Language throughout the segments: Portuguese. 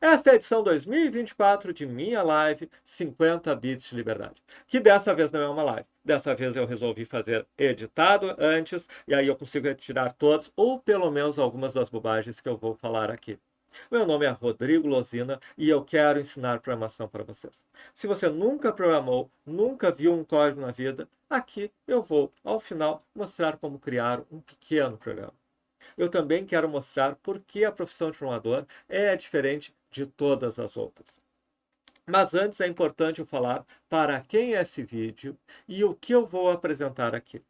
Esta é a edição 2024 de minha live 50 bits de liberdade, que dessa vez não é uma live. Dessa vez eu resolvi fazer editado antes, e aí eu consigo retirar todos, ou pelo menos algumas das bobagens que eu vou falar aqui. Meu nome é Rodrigo Lozina e eu quero ensinar programação para vocês. Se você nunca programou, nunca viu um código na vida, aqui eu vou, ao final, mostrar como criar um pequeno programa. Eu também quero mostrar por que a profissão de programador é diferente de todas as outras. Mas antes é importante eu falar para quem é esse vídeo e o que eu vou apresentar aqui.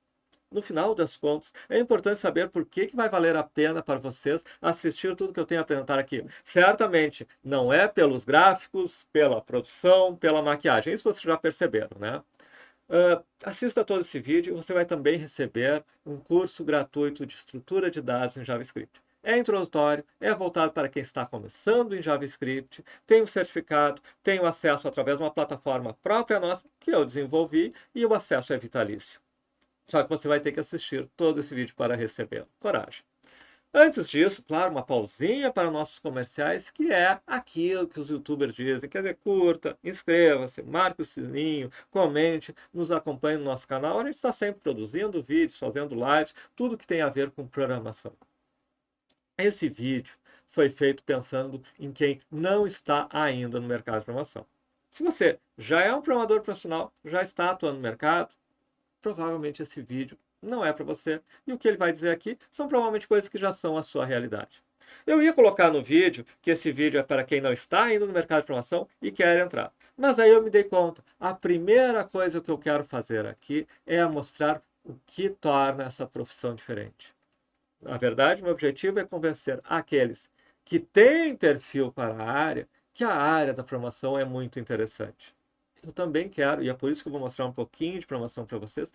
No final das contas, é importante saber por que vai valer a pena para vocês assistir tudo que eu tenho a apresentar aqui. Certamente não é pelos gráficos, pela produção, pela maquiagem. Isso vocês já perceberam, né? Assista todo esse vídeo e você vai também receber um curso gratuito de estrutura de dados em JavaScript. É introdutório, é voltado para quem está começando em JavaScript, tem um certificado, tem o acesso através de uma plataforma própria nossa que eu desenvolvi e o acesso é vitalício. Só que você vai ter que assistir todo esse vídeo para recebê-lo. Coragem. Antes disso, claro, uma pausinha para nossos comerciais, que é aquilo que os youtubers dizem, quer dizer, curta, inscreva-se, marque o sininho, comente, nos acompanhe no nosso canal. A gente está sempre produzindo vídeos, fazendo lives, tudo que tem a ver com programação. Esse vídeo foi feito pensando em quem não está ainda no mercado de programação. Se você já é um programador profissional, já está atuando no mercado, provavelmente esse vídeo não é para você. E o que ele vai dizer aqui são provavelmente coisas que já são a sua realidade. Eu ia colocar no vídeo que esse vídeo é para quem não está ainda no mercado de programação e quer entrar. Mas aí eu me dei conta, a primeira coisa que eu quero fazer aqui é mostrar o que torna essa profissão diferente. Na verdade, meu objetivo é convencer aqueles que têm perfil para a área que a área da programação é muito interessante. Eu também quero, e é por isso que eu vou mostrar um pouquinho de programação para vocês,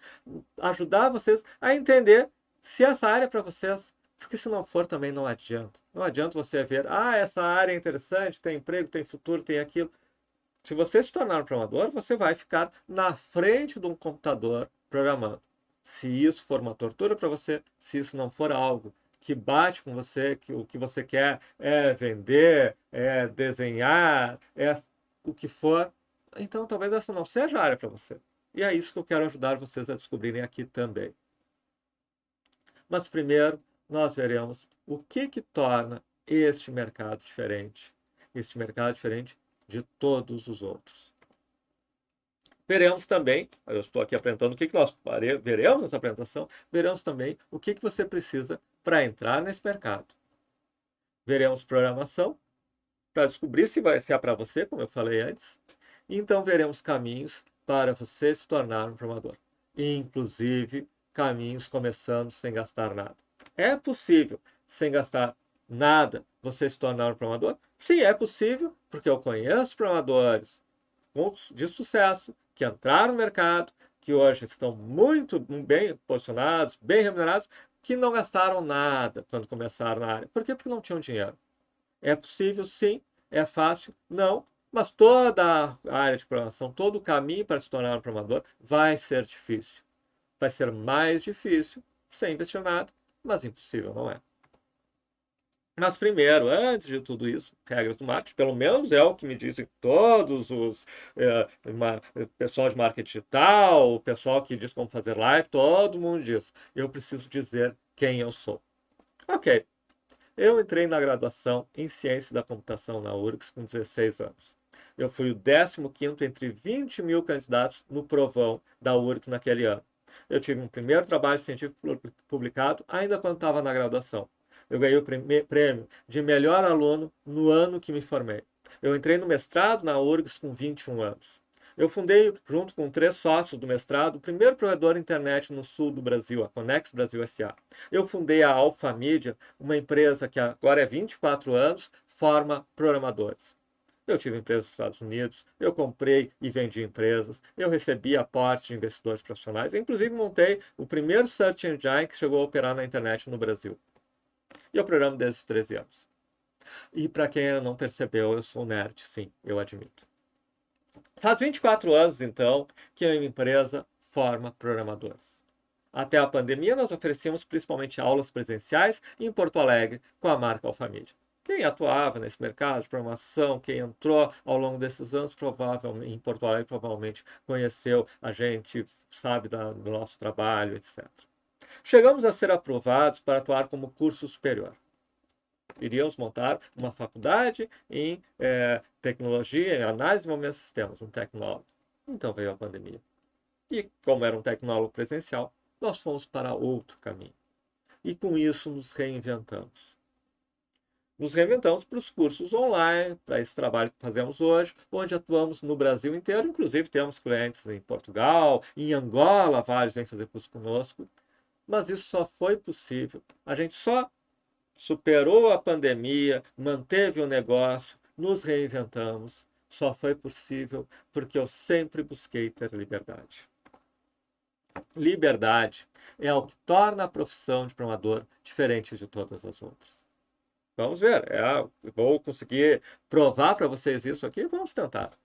ajudar vocês a entender se essa área é para vocês. Porque se não for, também não adianta. Não adianta você ver, essa área é interessante, tem emprego, tem futuro, tem aquilo. Se você se tornar um programador, você vai ficar na frente de um computador programando. Se isso for uma tortura para você, se isso não for algo que bate com você, que o que você quer é vender, é desenhar, é o que for, então talvez essa não seja a área para você. E é isso que eu quero ajudar vocês a descobrirem aqui também. Mas primeiro, nós veremos o que torna este mercado diferente de todos os outros. Veremos também, eu estou aqui apresentando o que nós veremos nessa apresentação, veremos também o que você precisa para entrar nesse mercado. Veremos programação, para descobrir se é para você, como eu falei antes. E então veremos caminhos para você se tornar um programador. Inclusive, caminhos começando sem gastar nada. É possível, sem gastar nada, você se tornar um programador? Sim, é possível, porque eu conheço programadores de sucesso que entraram no mercado, que hoje estão muito bem posicionados, bem remunerados, que não gastaram nada quando começaram na área. Por quê? Porque não tinham dinheiro. É possível, sim. É fácil? Não. Mas toda a área de programação, todo o caminho para se tornar um programador vai ser difícil. Vai ser mais difícil sem investir nada, mas impossível não é. Mas primeiro, antes de tudo isso, regras do marketing, pelo menos é o que me dizem todos os pessoal de marketing digital, o pessoal que diz como fazer live, todo mundo diz. Eu preciso dizer quem eu sou. Ok, eu entrei na graduação em Ciência da Computação na URGS com 16 anos. Eu fui o 15º entre 20 mil candidatos no provão da URGS naquele ano. Eu tive um primeiro trabalho científico publicado ainda quando estava na graduação. Eu ganhei o prêmio de melhor aluno no ano que me formei. Eu entrei no mestrado na URGS com 21 anos. Eu fundei, junto com 3 sócios do mestrado, o primeiro provedor de internet no sul do Brasil, a Conex Brasil S.A. Eu fundei a Alpha Media, uma empresa que agora é 24 anos, forma programadores. Eu tive empresas nos Estados Unidos, eu comprei e vendi empresas, eu recebi aportes de investidores profissionais, eu, inclusive montei o primeiro search engine que chegou a operar na internet no Brasil. E eu programo desde os 13 anos. E para quem ainda não percebeu, eu sou nerd, sim, eu admito. Faz 24 anos, então, que a minha empresa forma programadores. Até a pandemia, nós oferecíamos principalmente aulas presenciais em Porto Alegre com a marca Alpha Media. Quem atuava nesse mercado de programação, quem entrou ao longo desses anos, provavelmente em Porto Alegre, provavelmente conheceu a gente, sabe do nosso trabalho, etc. Chegamos a ser aprovados para atuar como curso superior. Iríamos montar uma faculdade em tecnologia, em análise de movimentos de sistemas, um tecnólogo. Então veio a pandemia. E como era um tecnólogo presencial, nós fomos para outro caminho. E com isso nos reinventamos. Nos reinventamos para os cursos online, para esse trabalho que fazemos hoje, onde atuamos no Brasil inteiro. Inclusive, temos clientes em Portugal, em Angola, vários vêm fazer curso conosco. Mas isso só foi possível. A gente só superou a pandemia, manteve o negócio, nos reinventamos. Só foi possível porque eu sempre busquei ter liberdade. Liberdade é o que torna a profissão de programador diferente de todas as outras. Vamos ver. Vou conseguir provar para vocês isso aqui. Vamos tentar.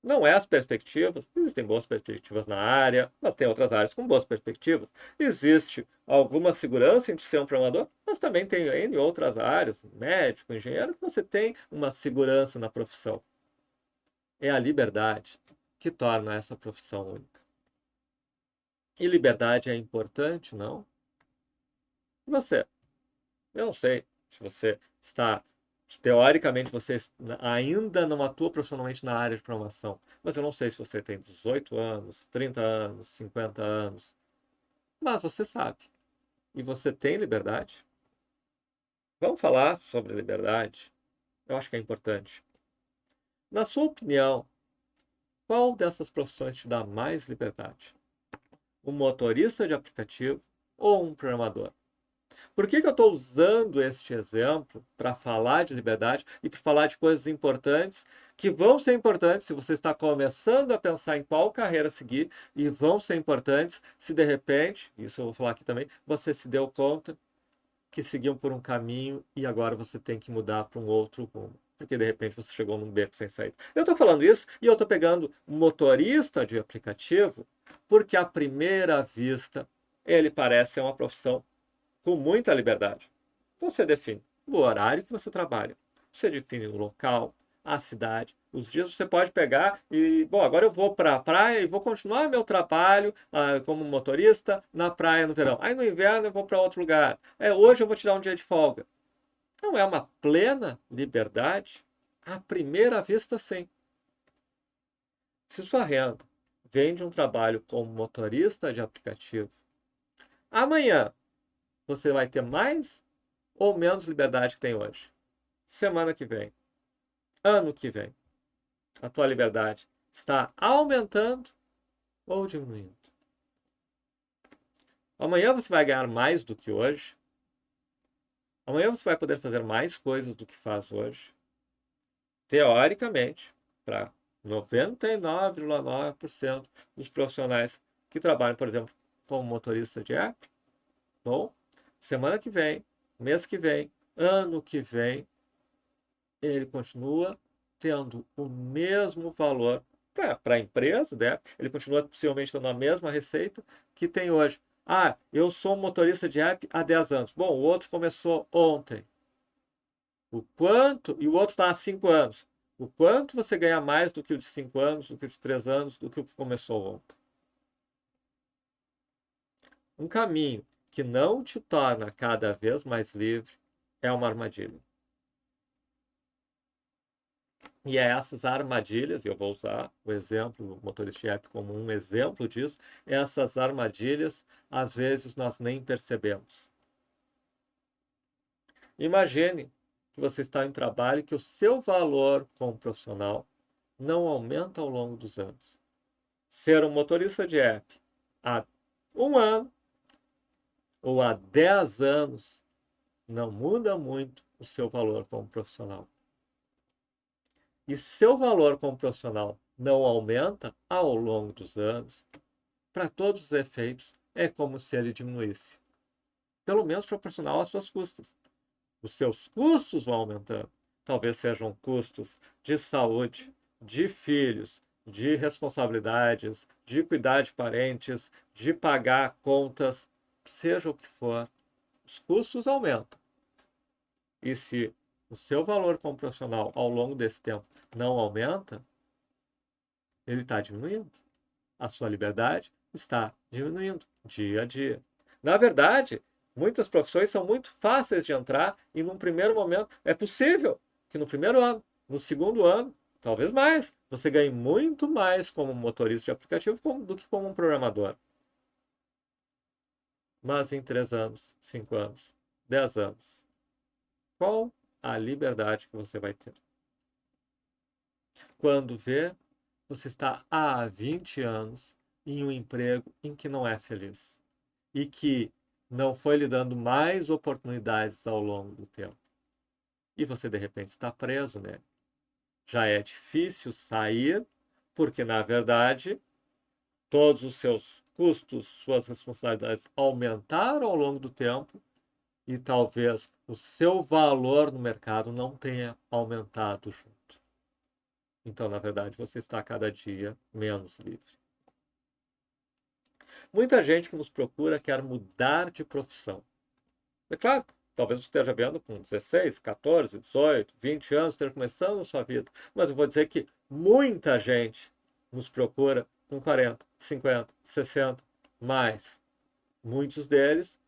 Não é as perspectivas. Existem boas perspectivas na área, mas tem outras áreas com boas perspectivas. Existe alguma segurança em ser um programador, mas também tem N outras áreas, médico, engenheiro, que você tem uma segurança na profissão. É a liberdade que torna essa profissão única. E liberdade é importante, não? E você? Eu não sei se você está, teoricamente, você ainda não atua profissionalmente na área de programação, mas eu não sei se você tem 18 anos, 30 anos, 50 anos, mas você sabe. E você tem liberdade? Vamos falar sobre liberdade? Eu acho que é importante. Na sua opinião, qual dessas profissões te dá mais liberdade? Um motorista de aplicativo ou um programador? Por que eu estou usando este exemplo para falar de liberdade e para falar de coisas importantes que vão ser importantes se você está começando a pensar em qual carreira seguir e vão ser importantes se de repente, isso eu vou falar aqui também, você se deu conta que seguiam por um caminho e agora você tem que mudar para um outro rumo. Porque de repente você chegou num beco sem saída. Eu estou falando isso e eu estou pegando um motorista de aplicativo porque à primeira vista ele parece ser uma profissão com muita liberdade. Você define o horário que você trabalha. Você define o local, a cidade, os dias você pode pegar e, bom, agora eu vou para a praia e vou continuar meu trabalho como motorista na praia no verão. Aí no inverno eu vou para outro lugar. Hoje eu vou tirar um dia de folga. Não é uma plena liberdade? À primeira vista, sim. Se sua renda vem de um trabalho como motorista de aplicativo, amanhã você vai ter mais ou menos liberdade que tem hoje? Semana que vem, ano que vem, a tua liberdade está aumentando ou diminuindo? Amanhã você vai ganhar mais do que hoje? Amanhã você vai poder fazer mais coisas do que faz hoje? Teoricamente, para 99,9% dos profissionais que trabalham, por exemplo, como motorista de app, bom, semana que vem, mês que vem, ano que vem, ele continua tendo o mesmo valor para a empresa, né? Ele continua possivelmente tendo a mesma receita que tem hoje. Ah, eu sou um motorista de app há 10 anos. Bom, o outro começou ontem. O quanto? E o outro está há 5 anos. O quanto você ganha mais do que o de 5 anos, do que o de 3 anos, do que o que começou ontem? Um caminho que não te torna cada vez mais livre é uma armadilha. E é essas armadilhas, e eu vou usar o exemplo, o motorista de app como um exemplo disso, essas armadilhas, às vezes, nós nem percebemos. Imagine que você está em trabalho e que o seu valor como profissional não aumenta ao longo dos anos. Ser um motorista de app há 1 ano ou há 10 anos não muda muito o seu valor como profissional. E seu valor como profissional não aumenta ao longo dos anos, para todos os efeitos, é como se ele diminuísse. Pelo menos proporcional às suas custas. Os seus custos vão aumentando. Talvez sejam custos de saúde, de filhos, de responsabilidades, de cuidar de parentes, de pagar contas, seja o que for. Os custos aumentam. E se o seu valor como profissional ao longo desse tempo não aumenta, ele está diminuindo. A sua liberdade está diminuindo dia a dia. Na verdade, muitas profissões são muito fáceis de entrar e num primeiro momento é possível que no primeiro ano, no segundo ano, talvez mais, você ganhe muito mais como motorista de aplicativo do que como um programador. Mas em 3 anos, 5 anos, 10 anos, qual a liberdade que você vai ter? Quando vê, você está há 20 anos em um emprego em que não é feliz e que não foi lhe dando mais oportunidades ao longo do tempo. E você, de repente, está preso nele. Já é difícil sair, porque, na verdade, todos os seus custos, suas responsabilidades aumentaram ao longo do tempo e talvez o seu valor no mercado não tenha aumentado junto. Então, na verdade, você está cada dia menos livre. Muita gente que nos procura quer mudar de profissão. É claro, talvez você esteja vendo com 16, 14, 18, 20 anos, ter começando a sua vida. Mas eu vou dizer que muita gente nos procura com 40, 50, 60, mais. Muitos deles,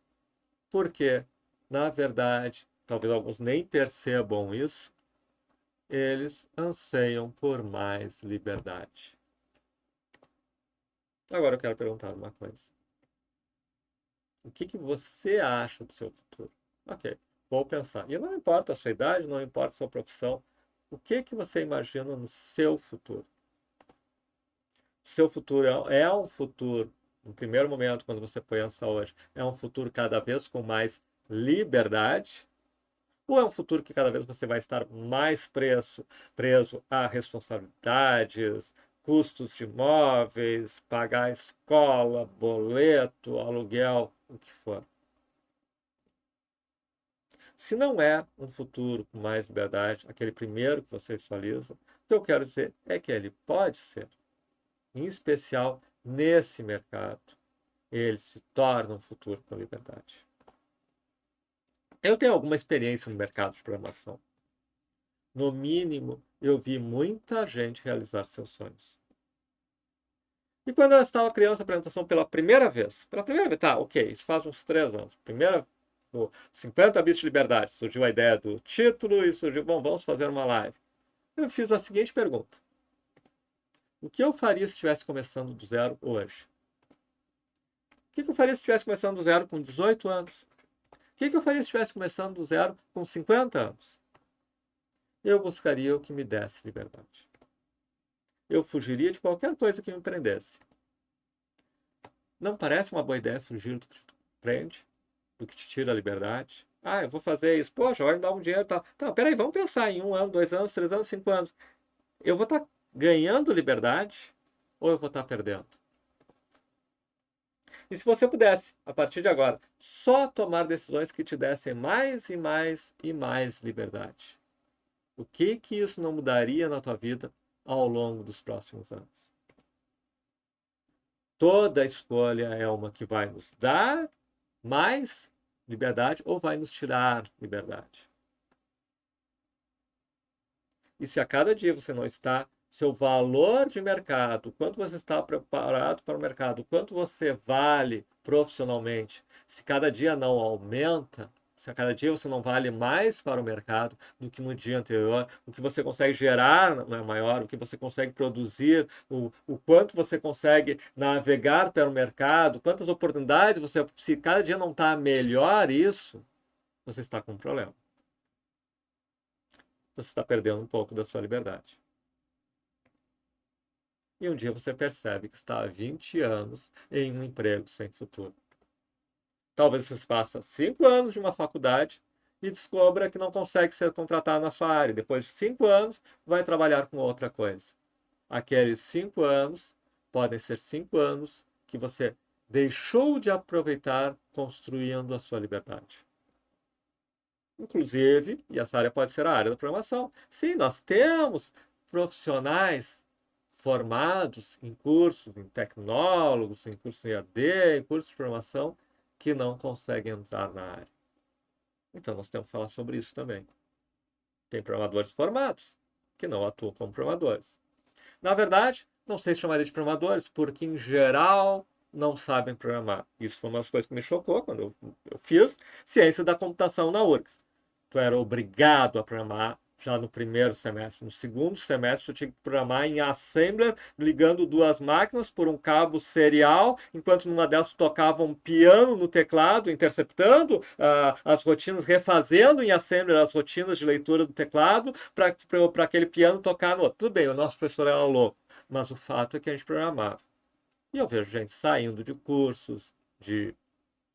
porque, na verdade, talvez alguns nem percebam isso, eles anseiam por mais liberdade. Agora eu quero perguntar uma coisa. O que você acha do seu futuro? Ok, vou pensar. E não importa a sua idade, não importa a sua profissão. O que você imagina no seu futuro? O seu futuro é um futuro, no primeiro momento, quando você pensa hoje, é um futuro cada vez com mais liberdade? Ou é um futuro que cada vez você vai estar mais preso a responsabilidades, custos de imóveis, pagar escola, boleto, aluguel, o que for? Se não é um futuro com mais liberdade, aquele primeiro que você visualiza, o que eu quero dizer é que ele pode ser, em especial nesse mercado, ele se torna um futuro com liberdade. Eu tenho alguma experiência no mercado de programação. No mínimo, eu vi muita gente realizar seus sonhos. E quando eu estava criando essa apresentação pela primeira vez, tá, ok, isso faz uns 3 anos. Primeira, 50 bits de liberdade, surgiu a ideia do título e surgiu, bom, vamos fazer uma live. Eu fiz a seguinte pergunta: o que eu faria se estivesse começando do zero hoje? O que eu faria se estivesse começando do zero com 18 anos? O que eu faria se estivesse começando do zero com 50 anos? Eu buscaria o que me desse liberdade. Eu fugiria de qualquer coisa que me prendesse. Não parece uma boa ideia fugir do que te prende, do que te tira a liberdade? Ah, eu vou fazer isso. Poxa, vai me dar um dinheiro e tal. Tá, peraí, vamos pensar em 1 ano, 2 anos, 3 anos, 5 anos. Eu vou estar ganhando liberdade ou eu vou estar perdendo? E se você pudesse, a partir de agora, só tomar decisões que te dessem mais e mais e mais liberdade, o que isso não mudaria na tua vida ao longo dos próximos anos? Toda escolha é uma que vai nos dar mais liberdade ou vai nos tirar liberdade. E se a cada dia você não está, seu valor de mercado, quanto você está preparado para o mercado, quanto você vale profissionalmente, se cada dia não aumenta, se a cada dia você não vale mais para o mercado do que no dia anterior, o que você consegue gerar não é maior, o que você consegue produzir, o quanto você consegue navegar pelo mercado, quantas oportunidades você, se cada dia não está melhor isso, você está com um problema. Você está perdendo um pouco da sua liberdade. E um dia você percebe que está há 20 anos em um emprego sem futuro. Talvez você faça 5 anos de uma faculdade e descubra que não consegue ser contratado na sua área. Depois de 5 anos, vai trabalhar com outra coisa. Aqueles 5 anos podem ser 5 anos que você deixou de aproveitar construindo a sua liberdade. Inclusive, e essa área pode ser a área da programação. Sim, nós temos profissionais formados em cursos, em tecnólogos, em cursos em EAD, em cursos de programação, que não conseguem entrar na área. Então, nós temos que falar sobre isso também. Tem programadores formados que não atuam como programadores. Na verdade, não sei se chamaria de programadores, porque em geral não sabem programar. Isso foi uma das coisas que me chocou quando eu fiz ciência da computação na URGS. Tu era obrigado a programar já no primeiro semestre. No segundo semestre, tu tinha que programar em Assembler, ligando duas máquinas por um cabo serial, enquanto numa delas tocava um piano no teclado, interceptando as rotinas, refazendo em Assembler as rotinas de leitura do teclado, para aquele piano tocar no outro. Tudo bem, o nosso professor era louco, mas o fato é que a gente programava. E eu vejo gente saindo de cursos, de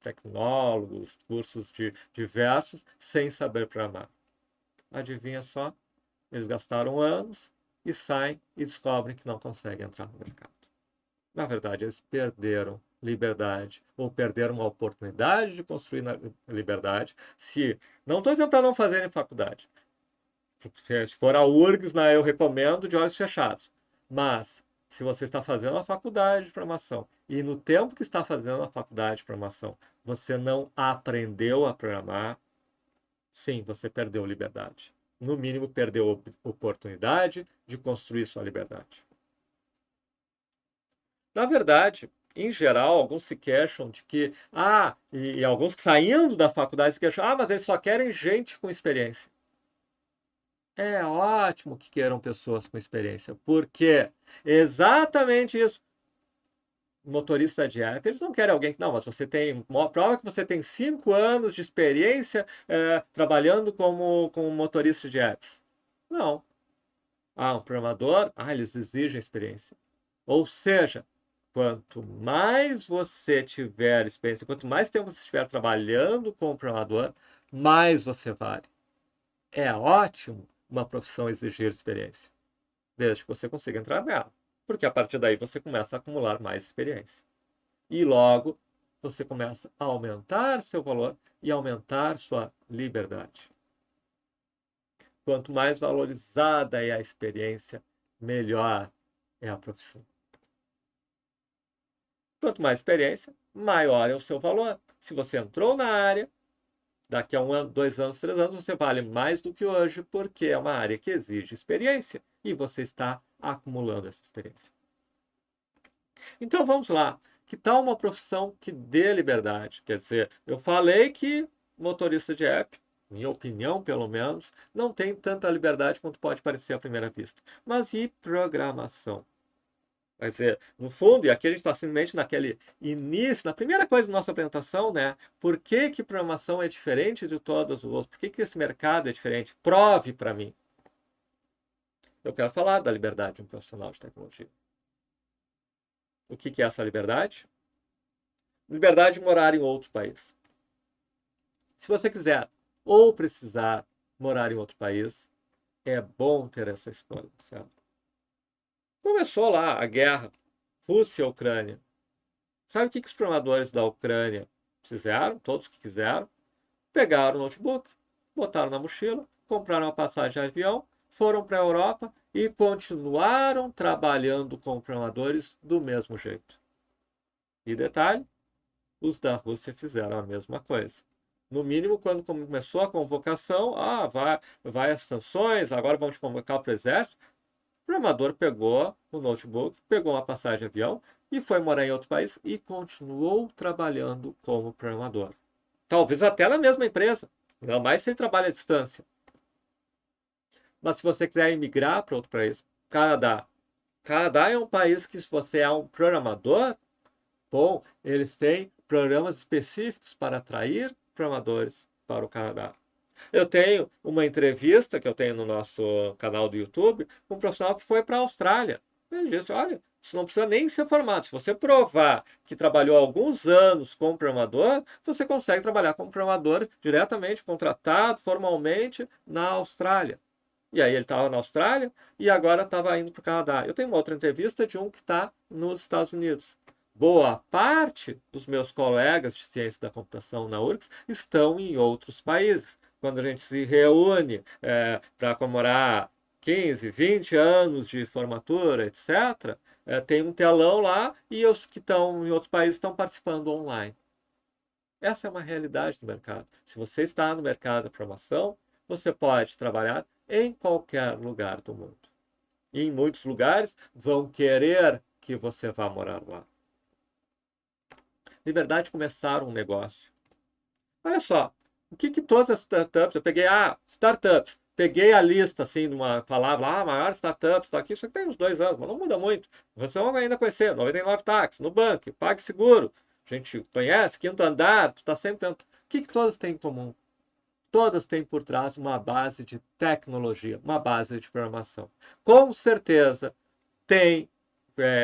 tecnólogos, cursos de diversos, sem saber programar. Adivinha só? Eles gastaram anos e saem e descobrem que não conseguem entrar no mercado. Na verdade, eles perderam liberdade ou perderam uma oportunidade de construir na liberdade. Se não estou dizendo para não fazerem faculdade. Se for a URGS, eu recomendo de olhos fechados. Mas se você está fazendo a faculdade de programação e no tempo que está fazendo a faculdade de programação você não aprendeu a programar, sim, você perdeu liberdade. No mínimo, perdeu a oportunidade de construir sua liberdade. Na verdade, em geral, alguns se queixam de que, e alguns que saindo da faculdade se queixam, mas eles só querem gente com experiência. É ótimo que queiram pessoas com experiência, porque exatamente isso. Motorista de app, eles não querem alguém que, não, mas você tem, prova que você tem 5 anos de experiência trabalhando como motorista de apps. Não. Um programador, eles exigem experiência. Ou seja, quanto mais você tiver experiência, quanto mais tempo você estiver trabalhando como programador, mais você vale. É ótimo uma profissão exigir experiência, desde que você consiga entrar nela, porque a partir daí você começa a acumular mais experiência. E logo você começa a aumentar seu valor e aumentar sua liberdade. Quanto mais valorizada é a experiência, melhor é a profissão. Quanto mais experiência, maior é o seu valor. Se você entrou na área, daqui a 1 ano, 2 anos, 3 anos, você vale mais do que hoje, porque é uma área que exige experiência e você está acumulando essa experiência. Então vamos lá. Que tal uma profissão que dê liberdade? Quer dizer, eu falei que motorista de app, minha opinião pelo menos, não tem tanta liberdade quanto pode parecer à primeira vista. Mas e programação? Quer dizer, no fundo, e aqui a gente está simplesmente naquele início, na primeira coisa da nossa apresentação, né? Por que programação é diferente de todas os outros? Por que esse mercado é diferente? Prove para mim. Eu quero falar da liberdade de um profissional de tecnologia. O que é essa liberdade? Liberdade de morar em outro país. Se você quiser ou precisar morar em outro país, é bom ter essa escolha, certo? Começou lá a guerra, Rússia e Ucrânia. Sabe o que os programadores da Ucrânia fizeram? Todos que quiseram. Pegaram o notebook, botaram na mochila, compraram uma passagem de avião, foram para a Europa e continuaram trabalhando com programadores do mesmo jeito. E detalhe, os da Rússia fizeram a mesma coisa. No mínimo, quando começou a convocação, vai as sanções, agora vão te convocar para o exército. O programador pegou o notebook, pegou uma passagem de avião e foi morar em outro país e continuou trabalhando como programador. Talvez até na mesma empresa, ainda mais se ele trabalha à distância. Mas se você quiser emigrar para outro país, Canadá. Canadá é um país que, se você é um programador, bom, eles têm programas específicos para atrair programadores para o Canadá. Eu tenho uma entrevista que eu tenho no nosso canal do YouTube com um profissional que foi para a Austrália. Ele disse, olha, você não precisa nem ser formado. Se você provar que trabalhou alguns anos como programador, você consegue trabalhar como programador diretamente, contratado formalmente na Austrália. E aí ele estava na Austrália e agora estava indo para o Canadá. Eu tenho uma outra entrevista de um que está nos Estados Unidos. Boa parte dos meus colegas de ciência da computação na URGS estão em outros países. Quando a gente se reúne para comemorar 15, 20 anos de formatura, etc., tem um telão lá e os que estão em outros países estão participando online. Essa é uma realidade do mercado. Se você está no mercado da programação, você pode trabalhar em qualquer lugar do mundo. E em muitos lugares vão querer que você vá morar lá. Liberdade de começar um negócio. Olha só, o que todas as startups, eu peguei, startups, peguei a lista, assim, de uma palavra, maior startups, está aqui, isso aqui tem uns 2 anos, mas não muda muito. Você vai ainda conhecer, 99 táxis, Nubank, PagSeguro, a gente conhece, Quinto Andar, tu está sempre vendo. O que todas têm em comum? Todas têm por trás uma base de tecnologia, uma base de programação. Com certeza, tem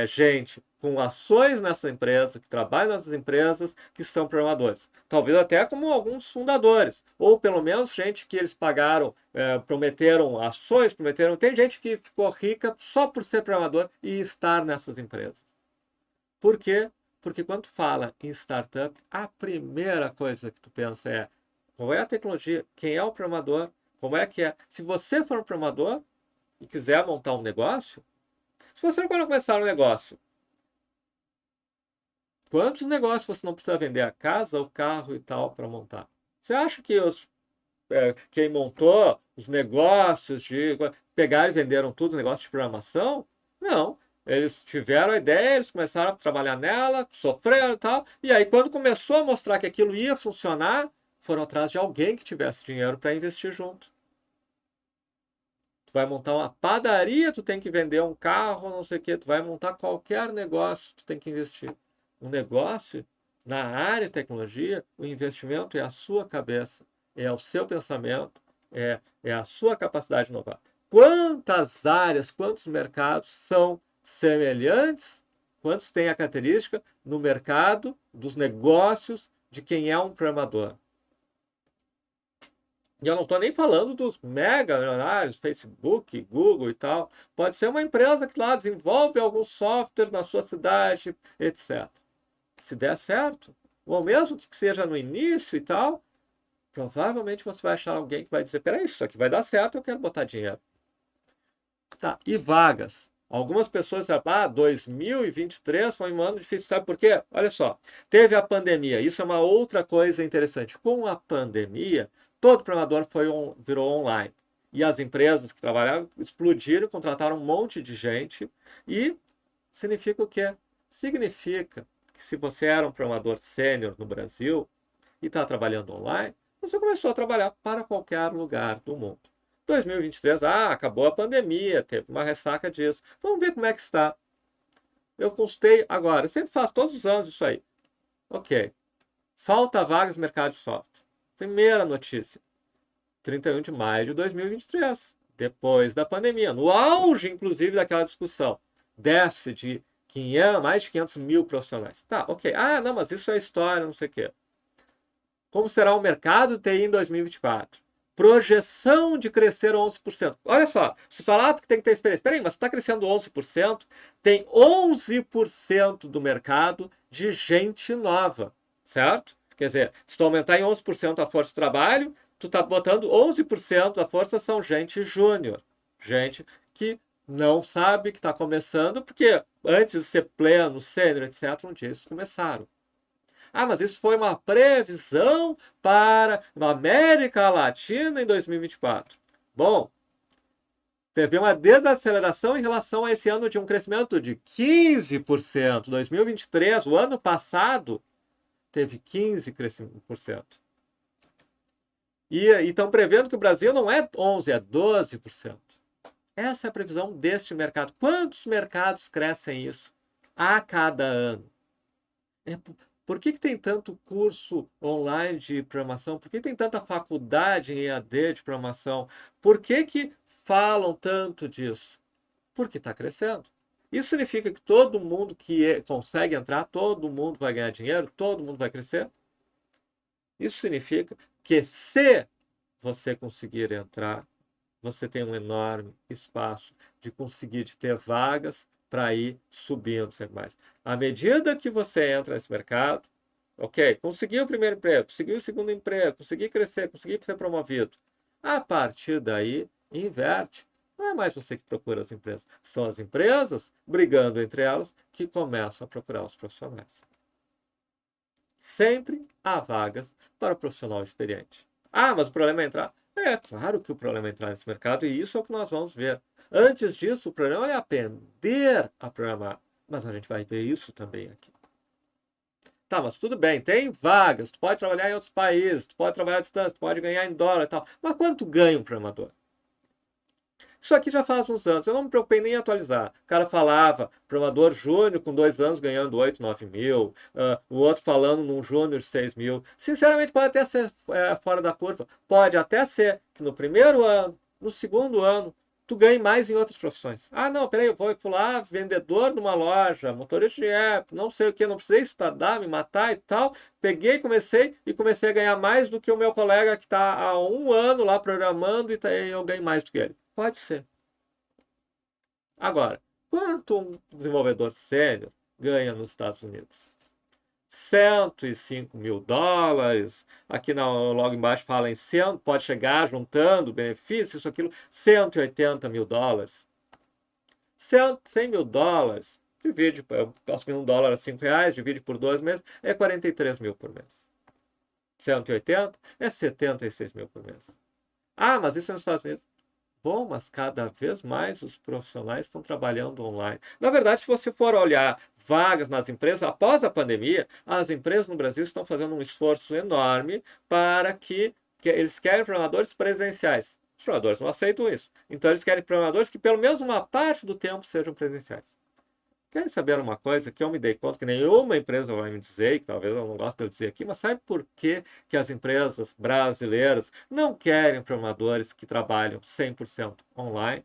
gente com ações nessa empresa, que trabalha nessas empresas, que são programadores. Talvez até como alguns fundadores, ou pelo menos gente que eles pagaram, prometeram ações, prometeram. Tem gente que ficou rica só por ser programador e estar nessas empresas. Por quê? Porque quando tu fala em startup, a primeira coisa que tu pensa é qual é a tecnologia, quem é o programador, como é que é. Se você for um programador e quiser montar um negócio, se você não começar um negócio, quantos negócios você não precisa vender a casa, o carro e tal para montar? Você acha que quem montou os negócios de pegaram e venderam tudo, negócio de programação? Não. Eles tiveram a ideia, eles começaram a trabalhar nela, sofreram e tal, e aí quando começou a mostrar que aquilo ia funcionar, foram atrás de alguém que tivesse dinheiro para investir junto. Tu vai montar uma padaria, tu tem que vender um carro, não sei o quê. Tu vai montar qualquer negócio, tu tem que investir. Um negócio, na área de tecnologia, o investimento é a sua cabeça, é o seu pensamento, é a sua capacidade de inovar. Quantas áreas, quantos mercados são semelhantes, quantos têm a característica no mercado dos negócios de quem é um programador? E eu não estou nem falando dos mega milionários, Facebook, Google e tal. Pode ser uma empresa que lá desenvolve algum software na sua cidade, etc. Se der certo, ou mesmo que seja no início e tal, provavelmente você vai achar alguém que vai dizer: peraí, isso aqui vai dar certo, eu quero botar dinheiro. Tá, e vagas? Algumas pessoas dizem: 2023 foi um ano difícil. Sabe por quê? Olha só, teve a pandemia. Isso é uma outra coisa interessante. Com a pandemia, todo programador virou online. E as empresas que trabalhavam explodiram, contrataram um monte de gente. E significa o quê? Significa que se você era um programador sênior no Brasil e está trabalhando online, você começou a trabalhar para qualquer lugar do mundo. 2023, acabou a pandemia, teve uma ressaca disso. Vamos ver como é que está. Eu consultei agora, eu sempre faço todos os anos isso aí. Ok. Falta vagas no mercado de software. Primeira notícia. 31 de maio de 2023, depois da pandemia, no auge, inclusive, daquela discussão. Déficit de mais de 500 mil profissionais. Tá, ok. Não, mas isso é história, não sei o quê. Como será o mercado de TI em 2024? Projeção de crescer 11%. Olha só, se falar que tem que ter experiência. Peraí, mas está crescendo 11%, tem 11% do mercado de gente nova, certo? Quer dizer, se tu aumentar em 11% a força de trabalho, tu está botando 11% da força são gente júnior. Gente que não sabe que está começando, porque antes de ser pleno, sênior, etc., um dia eles começaram. Mas isso foi uma previsão para a América Latina em 2024. Bom, teve uma desaceleração em relação a esse ano de um crescimento de 15%. 2023, o ano passado, teve 15%. E estão prevendo que o Brasil não é 11%, é 12%. Essa é a previsão deste mercado. Quantos mercados crescem isso a cada ano? Por que tem tanto curso online de programação? Por que tem tanta faculdade em EAD de programação? Por que falam tanto disso? Porque está crescendo. Isso significa que todo mundo que consegue entrar, todo mundo vai ganhar dinheiro, todo mundo vai crescer? Isso significa que se você conseguir entrar, você tem um enorme espaço de conseguir ter vagas para ir subindo sempre mais. À medida que você entra nesse mercado, ok, conseguiu o primeiro emprego, conseguiu o segundo emprego, conseguiu crescer, conseguiu ser promovido. A partir daí, inverte. Não é mais você que procura as empresas. São as empresas, brigando entre elas, que começam a procurar os profissionais. Sempre há vagas para o profissional experiente. Mas o problema é entrar. É claro que o problema é entrar nesse mercado e isso é o que nós vamos ver. Antes disso, o problema é aprender a programar. Mas a gente vai ver isso também aqui. Tá, mas tudo bem, tem vagas, tu pode trabalhar em outros países, tu pode trabalhar à distância, tu pode ganhar em dólar e tal. Mas quanto ganha um programador? Isso aqui já faz uns anos, eu não me preocupei nem em atualizar. O cara falava, programador júnior com 2 anos ganhando 8, 9 mil, o outro falando num júnior 6 mil. Sinceramente, pode até ser fora da curva. Pode até ser que no primeiro ano, no segundo ano, tu ganhe mais em outras profissões. Ah, não, peraí, eu vou lá, vendedor de uma loja, motorista de app, não sei o que, não precisei estudar, me matar e tal. Peguei, comecei a ganhar mais do que o meu colega que está há um ano lá programando e eu ganho mais do que ele. Pode ser. Agora, quanto um desenvolvedor sênior ganha nos Estados Unidos? 105 mil dólares. Aqui logo embaixo fala em 100, pode chegar juntando benefícios, isso, aquilo, 180 mil dólares. 100 mil dólares, divide, assumindo $1 a R$ 5, divide por 2 meses, é 43 mil por mês. 180 é 76 mil por mês. Ah, mas isso é nos Estados Unidos. Bom, mas cada vez mais os profissionais estão trabalhando online. Na verdade, se você for olhar vagas nas empresas, após a pandemia, as empresas no Brasil estão fazendo um esforço enorme para que eles querem programadores presenciais. Os programadores não aceitam isso. Então, eles querem programadores que, pelo menos uma parte do tempo, sejam presenciais. Querem saber uma coisa que eu me dei conta que nenhuma empresa vai me dizer, que talvez eu não goste de eu dizer aqui, mas sabe por que as empresas brasileiras não querem programadores que trabalham 100% online?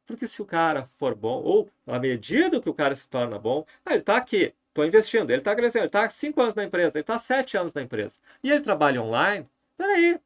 Porque se o cara for bom, ou à medida que o cara se torna bom, ele está aqui, estou investindo, ele está crescendo, ele está há 5 anos na empresa, ele está há 7 anos na empresa, e ele trabalha online, peraí,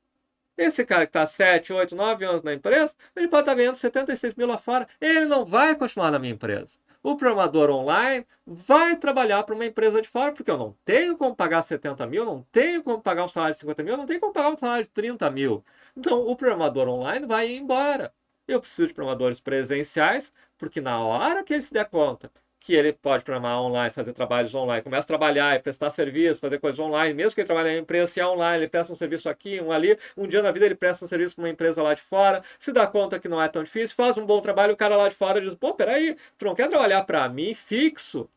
esse cara que está há 7, 8, 9 anos na empresa, ele pode estar ganhando 76 mil lá fora. Ele não vai continuar na minha empresa. O programador online vai trabalhar para uma empresa de fora, porque eu não tenho como pagar 70 mil, não tenho como pagar um salário de 50 mil, não tenho como pagar um salário de 30 mil. Então, o programador online vai ir embora. Eu preciso de programadores presenciais, porque na hora que ele se der conta que ele pode programar online, fazer trabalhos online, começa a trabalhar e prestar serviço, fazer coisas online, mesmo que ele trabalhe em empresa, se é online, ele presta um serviço aqui, um ali, um dia na vida ele presta um serviço para uma empresa lá de fora, se dá conta que não é tão difícil, faz um bom trabalho, o cara lá de fora diz, pô, peraí, tu não quer trabalhar para mim fixo?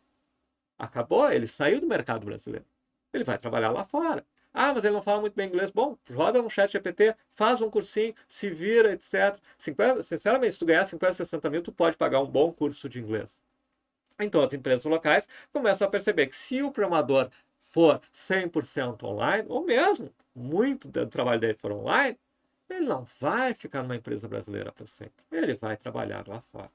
Acabou, ele saiu do mercado brasileiro. Ele vai trabalhar lá fora. Ah, mas ele não fala muito bem inglês. Bom, roda no chat GPT, faz um cursinho, se vira, etc. Sinceramente, se tu ganhar 50, 60 mil, tu pode pagar um bom curso de inglês. Então, as empresas locais começam a perceber que se o programador for 100% online, ou mesmo muito do trabalho dele for online, ele não vai ficar numa empresa brasileira para sempre. Ele vai trabalhar lá fora.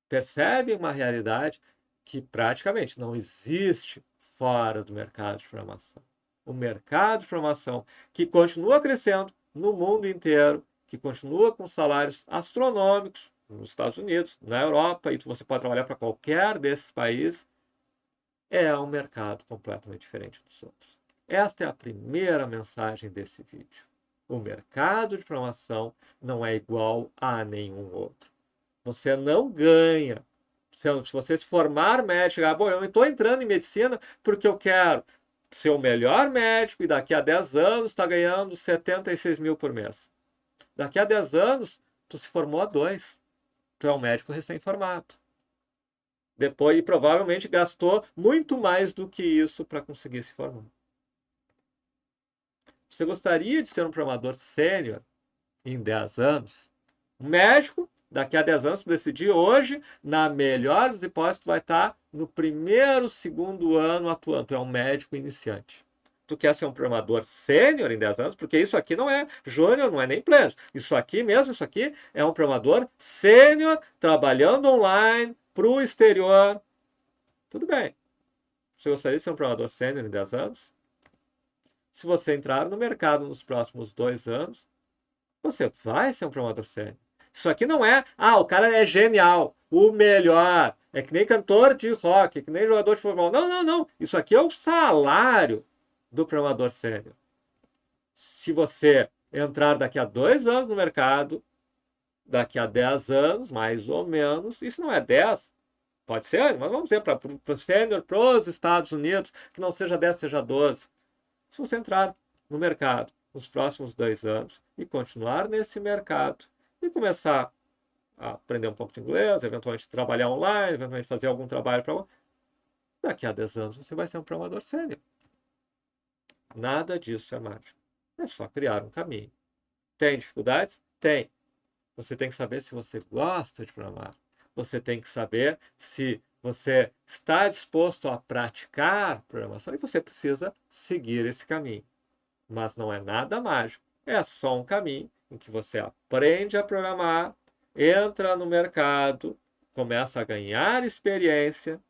Percebe uma realidade que praticamente não existe fora do mercado de programação. O mercado de programação que continua crescendo no mundo inteiro, que continua com salários astronômicos, nos Estados Unidos, na Europa, e você pode trabalhar para qualquer desses países, é um mercado completamente diferente dos outros. Esta é a primeira mensagem desse vídeo. O mercado de programação não é igual a nenhum outro. Você não ganha. Se você se formar médico, bom, eu estou entrando em medicina porque eu quero ser o melhor médico e daqui a 10 anos está ganhando 76 mil por mês. Daqui a 10 anos, tu se formou a 2. Tu é um médico recém-formado. Depois, e provavelmente gastou muito mais do que isso para conseguir se formar. Você gostaria de ser um programador sênior em 10 anos? Um médico, daqui a 10 anos, tu decidir hoje, na melhor das hipóteses, tu vai estar no primeiro, segundo ano atuando. Tu é um médico iniciante. Tu quer ser um programador sênior em 10 anos? Porque isso aqui não é júnior, não é nem pleno. Isso aqui mesmo, isso aqui é um programador sênior, trabalhando online, para o exterior. Tudo bem. Você gostaria de ser um programador sênior em 10 anos? Se você entrar no mercado nos próximos 2 anos, você vai ser um programador sênior. Isso aqui não é, o cara é genial, o melhor, é que nem cantor de rock, é que nem jogador de futebol. Não, não, não. Isso aqui é o salário do programador sênior. Se você entrar daqui a 2 anos no mercado, daqui a 10 anos, mais ou menos, isso não é 10, pode ser, mas vamos dizer para o sênior, para os Estados Unidos, que não seja 10, seja 12. Se você entrar no mercado nos próximos 2 anos e continuar nesse mercado e começar a aprender um pouco de inglês, eventualmente trabalhar online, eventualmente fazer algum trabalho para... Daqui a 10 anos você vai ser um programador sênior. Nada disso é mágico. É só criar um caminho. Tem dificuldades? Tem. Você tem que saber se você gosta de programar. Você tem que saber se você está disposto a praticar programação e você precisa seguir esse caminho. Mas não é nada mágico. É só um caminho em que você aprende a programar, entra no mercado, começa a ganhar experiência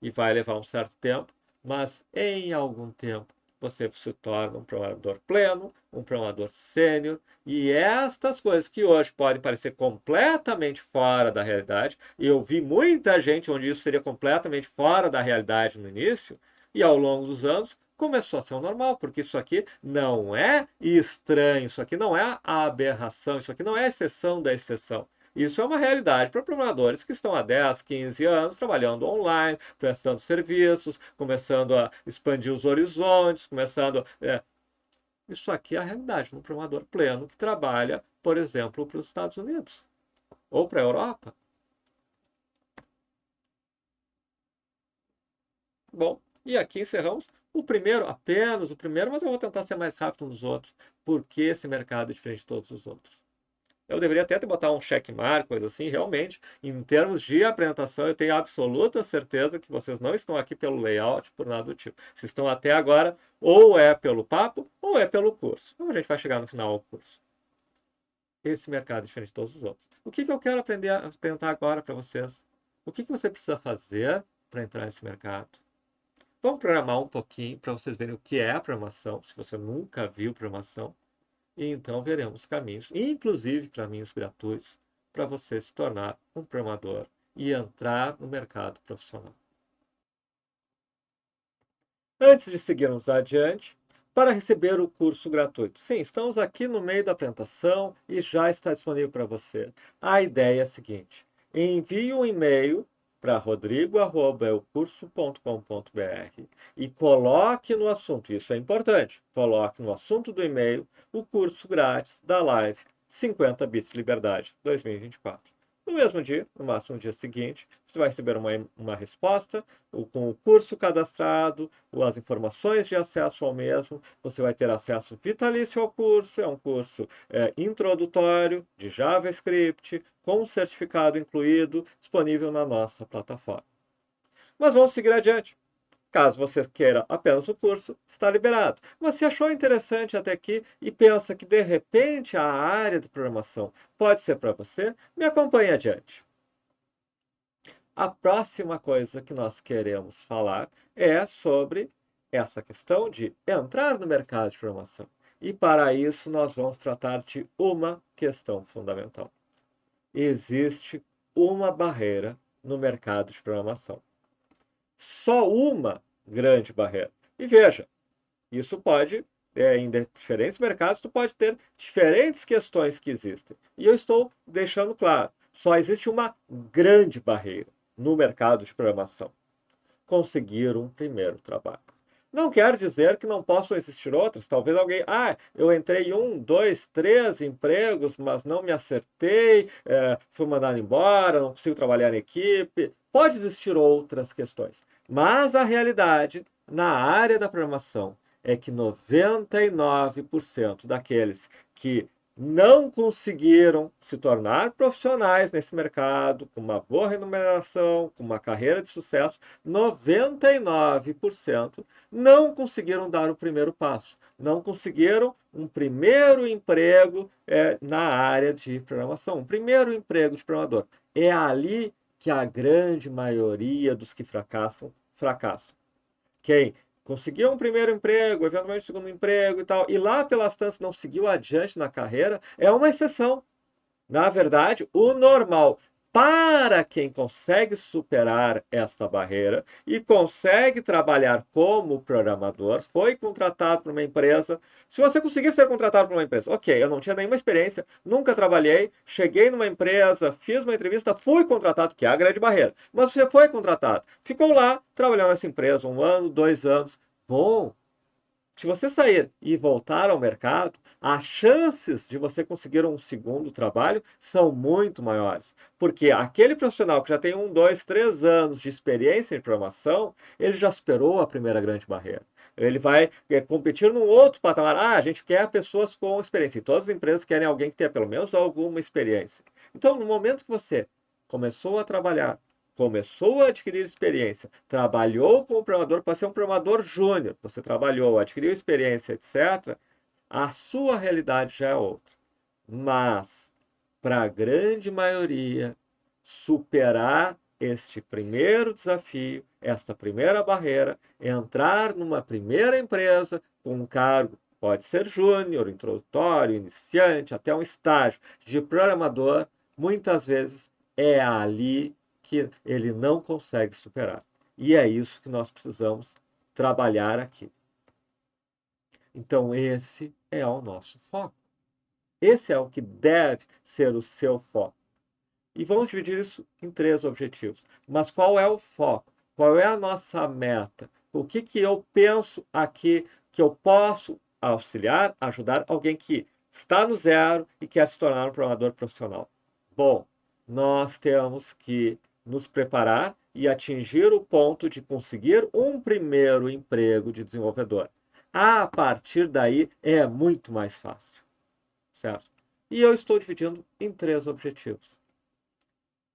e vai levar um certo tempo, mas em algum tempo você se torna um programador pleno, um programador sênior, e estas coisas que hoje podem parecer completamente fora da realidade, e eu vi muita gente onde isso seria completamente fora da realidade no início, e ao longo dos anos começou a ser o normal, porque isso aqui não é estranho, isso aqui não é a aberração, isso aqui não é a exceção da exceção. Isso é uma realidade para programadores que estão há 10, 15 anos trabalhando online, prestando serviços, começando a expandir os horizontes, começando. Isso aqui é a realidade de um programador pleno que trabalha, por exemplo, para os Estados Unidos ou para a Europa. Bom, e aqui encerramos apenas o primeiro, mas eu vou tentar ser mais rápido nos outros, porque esse mercado é diferente de todos os outros. Eu deveria até botar um checkmark, coisa assim, realmente, em termos de apresentação, eu tenho absoluta certeza que vocês não estão aqui pelo layout, por nada do tipo. Se estão até agora, ou é pelo papo, ou é pelo curso. Então a gente vai chegar no final do curso. Esse mercado é diferente de todos os outros. O que eu quero aprender a apresentar agora para vocês? O que você precisa fazer para entrar nesse mercado? Vamos programar um pouquinho para vocês verem o que é a programação, se você nunca viu programação. E então veremos caminhos, inclusive caminhos gratuitos, para você se tornar um programador e entrar no mercado profissional. Antes de seguirmos adiante, para receber o curso gratuito. Sim, estamos aqui no meio da apresentação e já está disponível para você. A ideia é a seguinte: envie um e-mail para rodrigo@eucurso.com.br e coloque no assunto, isso é importante, coloque no assunto do e-mail o curso grátis da live 50 Bits de Liberdade 2024. No mesmo dia, no máximo no dia seguinte, você vai receber uma resposta com o curso cadastrado, as informações de acesso ao mesmo, você vai ter acesso vitalício ao curso, é um curso introdutório de JavaScript, com um certificado incluído, disponível na nossa plataforma. Mas vamos seguir adiante. Caso você queira apenas o curso, está liberado. Mas se achou interessante até aqui e pensa que de repente a área de programação pode ser para você, me acompanhe adiante. A próxima coisa que nós queremos falar é sobre essa questão de entrar no mercado de programação. E para isso nós vamos tratar de uma questão fundamental. Existe uma barreira no mercado de programação. Só uma grande barreira. E veja, isso pode, em diferentes mercados, tu pode ter diferentes questões que existem. E eu estou deixando claro, só existe uma grande barreira no mercado de programação. Conseguir um primeiro trabalho. Não quer dizer que não possam existir outros. Talvez alguém, eu entrei em 1, 2, 3 empregos, mas não me acertei, fui mandado embora, não consigo trabalhar em equipe. Pode existir outras questões. Mas a realidade, na área da programação, é que 99% daqueles que não conseguiram se tornar profissionais nesse mercado, com uma boa remuneração, com uma carreira de sucesso, 99% não conseguiram dar o primeiro passo, não conseguiram um primeiro emprego na área de programação, um primeiro emprego de programador. É ali que a grande maioria dos que fracassam. Quem conseguiu um primeiro emprego, eventualmente um segundo emprego e tal, e lá pelas tantas não seguiu adiante na carreira, é uma exceção. Na verdade, o normal para quem consegue superar esta barreira e consegue trabalhar como programador, foi contratado por uma empresa. Se você conseguir ser contratado por uma empresa, ok, eu não tinha nenhuma experiência, nunca trabalhei, cheguei numa empresa, fiz uma entrevista, fui contratado, que é a grande barreira. Mas você foi contratado, ficou lá, trabalhando nessa empresa 1 ano, 2 anos. Bom, Se você sair e voltar ao mercado, as chances de você conseguir um segundo trabalho são muito maiores. Porque aquele profissional que já tem 1, 2, 3 anos de experiência em programação, ele já superou a primeira grande barreira. Ele vai competir num outro patamar. Ah, a gente quer pessoas com experiência. E todas as empresas querem alguém que tenha pelo menos alguma experiência. Então, no momento que você começou a trabalhar, começou a adquirir experiência, trabalhou como programador para ser um programador júnior, você trabalhou, adquiriu experiência, etc., a sua realidade já é outra. Mas, para a grande maioria, superar este primeiro desafio, esta primeira barreira, entrar numa primeira empresa com um cargo, pode ser júnior, introdutório, iniciante, até um estágio de programador, muitas vezes é ali que ele não consegue superar. E é isso que nós precisamos trabalhar aqui. Então, esse é o nosso foco. Esse é o que deve ser o seu foco. E vamos dividir isso em 3 objetivos. Mas qual é o foco? Qual é a nossa meta? O que eu penso aqui que eu posso auxiliar, ajudar alguém que está no zero e quer se tornar um programador profissional? Bom, nós temos que nos preparar e atingir o ponto de conseguir um primeiro emprego de desenvolvedor. A partir daí é muito mais fácil, certo? E eu estou dividindo em 3 objetivos.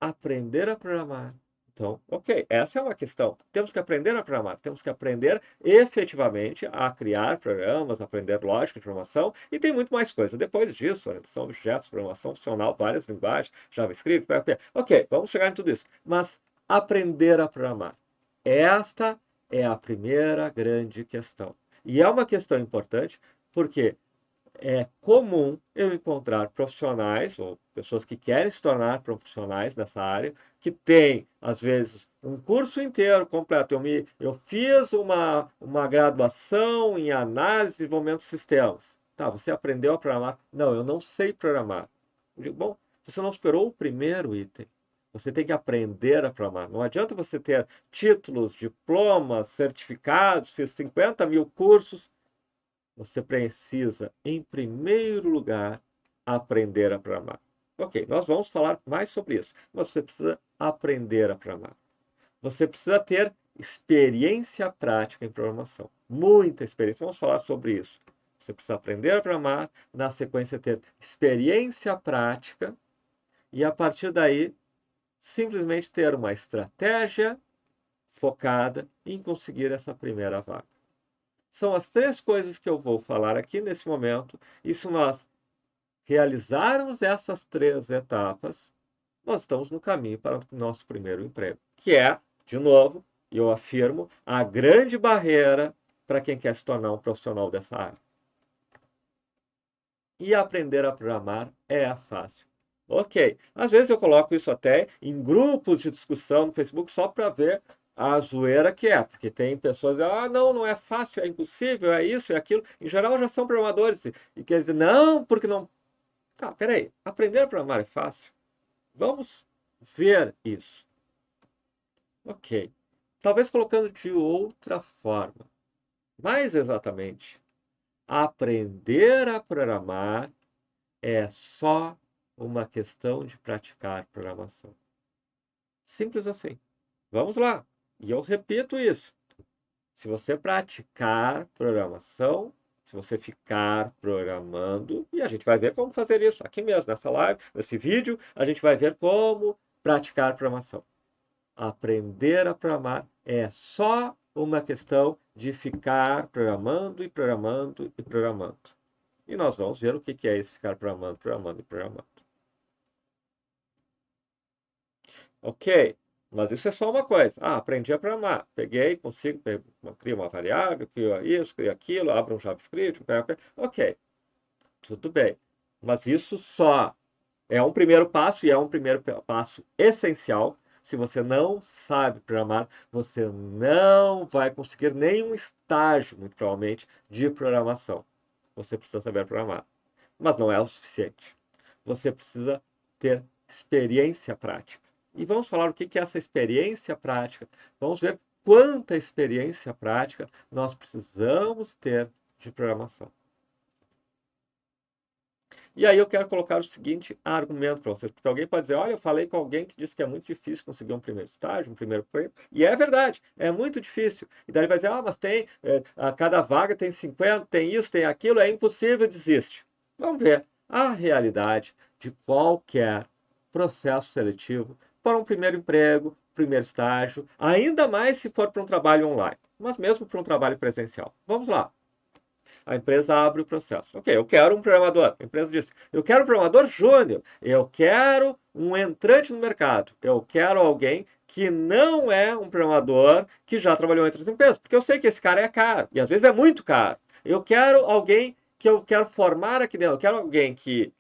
Aprender a programar. Então, ok, essa é uma questão. Temos que aprender a programar, temos que aprender efetivamente a criar programas, aprender lógica de programação, e tem muito mais coisa. Depois disso, orientação de objetos, programação funcional, várias linguagens, JavaScript, PHP. Ok, vamos chegar em tudo isso. Mas aprender a programar. Esta é a primeira grande questão. E é uma questão importante porque é comum eu encontrar profissionais ou pessoas que querem se tornar profissionais nessa área, que têm, às vezes, um curso inteiro completo. Eu fiz uma graduação em análise e desenvolvimento de sistemas. Tá, você aprendeu a programar? Não, eu não sei programar. Eu digo, bom, você não superou o primeiro item. Você tem que aprender a programar. Não adianta você ter títulos, diplomas, certificados, fiz 50 mil cursos. Você precisa, em primeiro lugar, aprender a programar. Ok, nós vamos falar mais sobre isso, mas você precisa aprender a programar. Você precisa ter experiência prática em programação. Muita experiência. Vamos falar sobre isso. Você precisa aprender a programar, na sequência ter experiência prática e, a partir daí, simplesmente ter uma estratégia focada em conseguir essa primeira vaga. São as 3 coisas que eu vou falar aqui nesse momento. E se nós realizarmos essas 3 etapas, nós estamos no caminho para o nosso primeiro emprego, que é, de novo, eu afirmo, a grande barreira para quem quer se tornar um profissional dessa área. E aprender a programar é fácil. Ok, às vezes eu coloco isso até em grupos de discussão no Facebook só para ver a zoeira que é, porque tem pessoas que dizem, não, não é fácil, é impossível, é isso, é aquilo. Em geral já são programadores e quer dizer, não, porque não. Tá, peraí, aprender a programar é fácil? Vamos ver isso. Ok, talvez colocando de outra forma. Mais exatamente, aprender a programar é só uma questão de praticar programação. Simples assim. Vamos lá. E eu repito isso. Se você praticar programação, se você ficar programando, e a gente vai ver como fazer isso aqui mesmo, nessa live, nesse vídeo, a gente vai ver como praticar programação. Aprender a programar é só uma questão de ficar programando e programando e programando. E nós vamos ver o que é esse ficar programando, programando e programando. Ok, mas isso é só uma coisa. Aprendi a programar. Peguei, consigo, crio uma variável, crio isso, crio aquilo, abro um JavaScript, PHP. Ok, tudo bem. Mas isso só é um primeiro passo e é um primeiro passo essencial. Se você não sabe programar, você não vai conseguir nenhum estágio, muito provavelmente, de programação. Você precisa saber programar. Mas não é o suficiente. Você precisa ter experiência prática. E vamos falar o que é essa experiência prática. Vamos ver quanta experiência prática nós precisamos ter de programação. E aí eu quero colocar o seguinte argumento para vocês, porque alguém pode dizer, olha, eu falei com alguém que disse que é muito difícil conseguir um primeiro estágio, um primeiro emprego, e é verdade, é muito difícil. E daí ele vai dizer, mas tem, a cada vaga tem 50, tem isso, tem aquilo, é impossível, desiste. Vamos ver a realidade de qualquer processo seletivo para um primeiro emprego, primeiro estágio, ainda mais se for para um trabalho online, mas mesmo para um trabalho presencial. Vamos lá. A empresa abre o processo. Ok, eu quero um programador. A empresa diz, eu quero um programador júnior. Eu quero um entrante no mercado. Eu quero alguém que não é um programador que já trabalhou em outras empresas. Porque eu sei que esse cara é caro. E às vezes é muito caro. Eu quero alguém que eu quero formar aqui dentro. Eu quero alguém que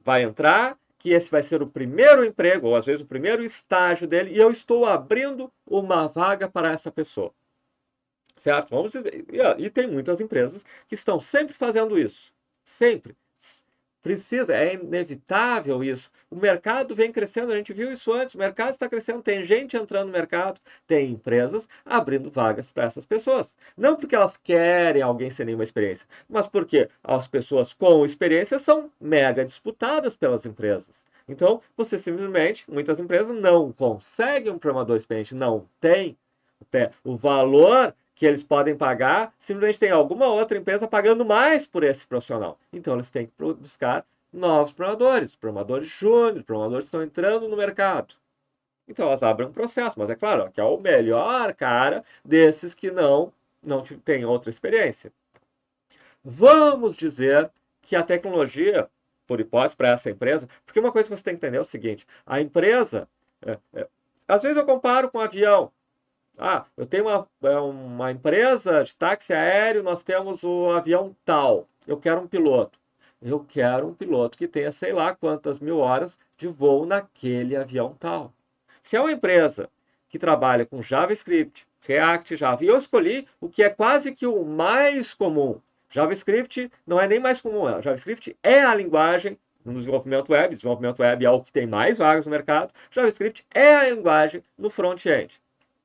vai entrar, que esse vai ser o primeiro emprego, ou às vezes o primeiro estágio dele, e eu estou abrindo uma vaga para essa pessoa. Certo? Vamos dizer, e tem muitas empresas que estão sempre fazendo isso. Sempre. Precisa, é inevitável isso. O mercado vem crescendo, a gente viu isso antes, o mercado está crescendo, tem gente entrando no mercado, tem empresas abrindo vagas para essas pessoas. Não porque elas querem alguém sem nenhuma experiência, mas porque as pessoas com experiência são mega disputadas pelas empresas. Então, você simplesmente, muitas empresas não conseguem um programador experiente, não tem o valor que eles podem pagar, simplesmente tem alguma outra empresa pagando mais por esse profissional. Então eles têm que buscar novos programadores júnior, programadores que estão entrando no mercado. Então elas abrem um processo, mas é claro que é o melhor cara desses que não têm outra experiência. Vamos dizer que a tecnologia, por hipótese, para essa empresa, porque uma coisa que você tem que entender é o seguinte, a empresa, às vezes eu comparo com um avião. Eu tenho uma empresa de táxi aéreo, nós temos o avião tal. Eu quero um piloto. Eu quero um piloto que tenha sei lá quantas mil horas de voo naquele avião tal. Se é uma empresa que trabalha com JavaScript, React, Java, e eu escolhi o que é quase que o mais comum. JavaScript não é nem mais comum, JavaScript é a linguagem no desenvolvimento web é o que tem mais vagas no mercado, JavaScript é a linguagem no front-end.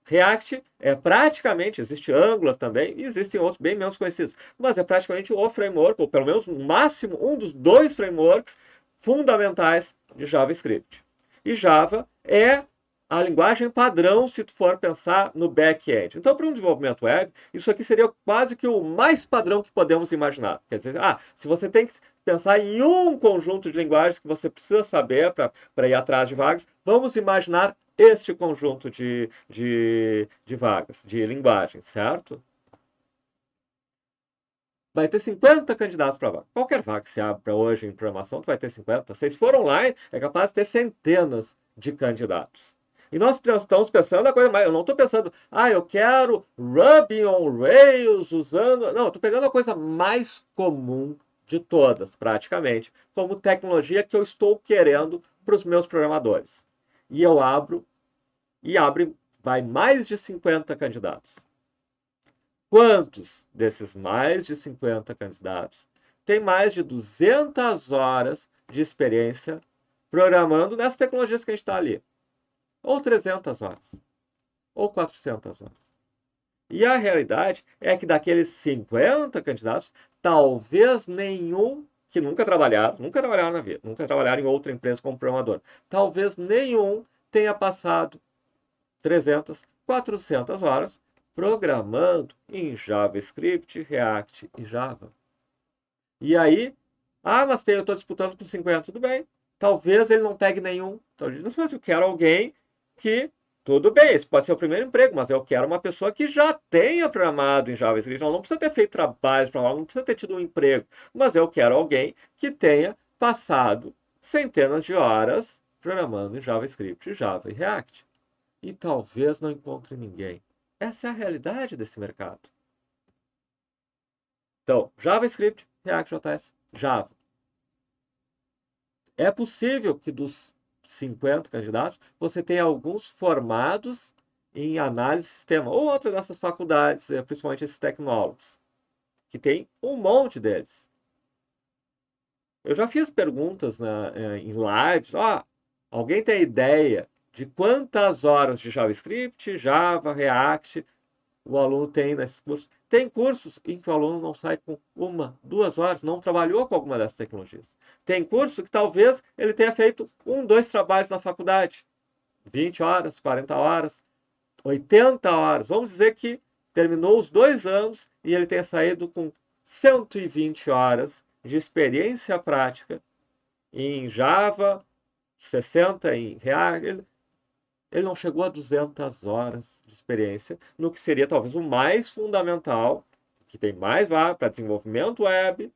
React é praticamente, existe Angular também, e existem outros bem menos conhecidos, mas é praticamente o framework, ou pelo menos no máximo um dos dois frameworks fundamentais de JavaScript. E Java é a linguagem padrão se tu for pensar no back-end. Então, para um desenvolvimento web, isso aqui seria quase que o mais padrão que podemos imaginar. Quer dizer, se você tem que pensar em um conjunto de linguagens que você precisa saber para ir atrás de vagas, vamos imaginar este conjunto de vagas, de linguagens, certo? Vai ter 50 candidatos para vaga. Qualquer vaga que se abra hoje em programação, tu vai ter 50. Se for online, é capaz de ter centenas de candidatos. E nós estamos pensando a coisa mais. Eu não estou pensando, eu quero Ruby on Rails usando. Não, eu estou pegando a coisa mais comum de todas, praticamente, como tecnologia que eu estou querendo para os meus programadores. E eu abro, vai mais de 50 candidatos. Quantos desses mais de 50 candidatos têm mais de 200 horas de experiência programando nessas tecnologias que a gente está ali? Ou 300 horas, ou 400 horas. E a realidade é que daqueles 50 candidatos, talvez nenhum que nunca trabalharam na vida, nunca trabalharam em outra empresa como programador, talvez nenhum tenha passado 300, 400 horas programando em JavaScript, React e Java. E aí, mas eu estou disputando com 50, tudo bem. Talvez ele não pegue nenhum. Então ele diz, mas eu quero alguém que, tudo bem, esse pode ser o primeiro emprego, mas eu quero uma pessoa que já tenha programado em JavaScript. Não precisa ter feito trabalhos, não precisa ter tido um emprego, mas eu quero alguém que tenha passado centenas de horas programando em JavaScript, Java e React. E talvez não encontre ninguém. Essa é a realidade desse mercado. Então, JavaScript, React.js, Java. É possível que dos 50 candidatos, você tenha alguns formados em análise de sistema, ou outras dessas faculdades, principalmente esses tecnólogos, que tem um monte deles. Eu já fiz perguntas em lives, alguém tem ideia de quantas horas de JavaScript, Java, React o aluno tem nesses cursos. Tem cursos em que o aluno não sai com 1, 2 horas, não trabalhou com alguma dessas tecnologias. Tem curso que talvez ele tenha feito 1, 2 trabalhos na faculdade. 20 horas, 40 horas, 80 horas. Vamos dizer que terminou os 2 anos e ele tenha saído com 120 horas de experiência prática em Java, 60 em React. Ele não chegou a 200 horas de experiência no que seria talvez o mais fundamental, que tem mais para desenvolvimento web,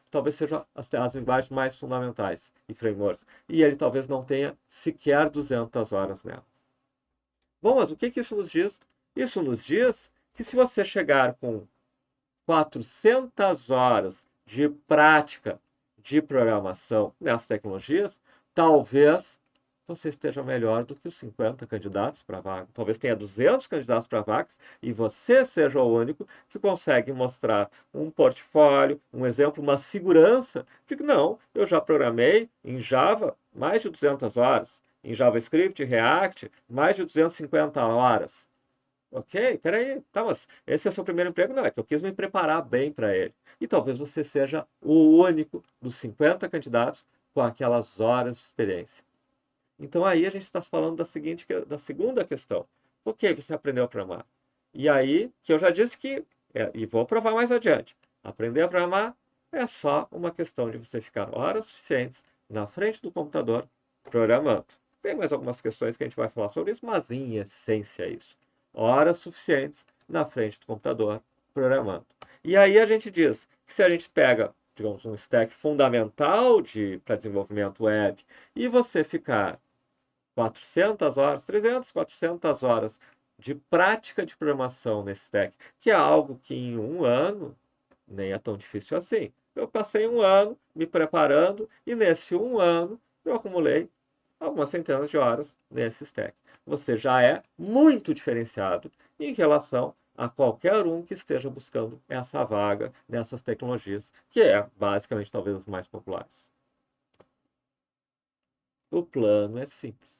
talvez seja as linguagens mais fundamentais e frameworks. E ele talvez não tenha sequer 200 horas nela. Bom, mas o que isso nos diz? Isso nos diz que se você chegar com 400 horas de prática de programação nessas tecnologias, talvez você esteja melhor do que os 50 candidatos para a vaga. Talvez tenha 200 candidatos para vagas e você seja o único que consegue mostrar um portfólio, um exemplo, uma segurança de que não, eu já programei em Java mais de 200 horas, em JavaScript, React, mais de 250 horas. Ok, peraí, tá, mas esse é o seu primeiro emprego? Não, é que eu quis me preparar bem para ele. E talvez você seja o único dos 50 candidatos com aquelas horas de experiência. Então aí a gente está falando da segunda questão. Ok, você aprendeu a programar. E aí, que eu já disse que, e vou provar mais adiante, aprender a programar é só uma questão de você ficar horas suficientes na frente do computador programando. Tem mais algumas questões que a gente vai falar sobre isso, mas em essência é isso. Horas suficientes na frente do computador programando. E aí a gente diz que se a gente pega, digamos, um stack fundamental para desenvolvimento web e você ficar 400 horas, 300, 400 horas de prática de programação nesse stack, que é algo que em 1 ano nem é tão difícil assim. Eu passei 1 ano me preparando e nesse 1 ano eu acumulei algumas centenas de horas nesse stack. Você já é muito diferenciado em relação a qualquer um que esteja buscando essa vaga nessas tecnologias, que é basicamente talvez as mais populares. O plano é simples.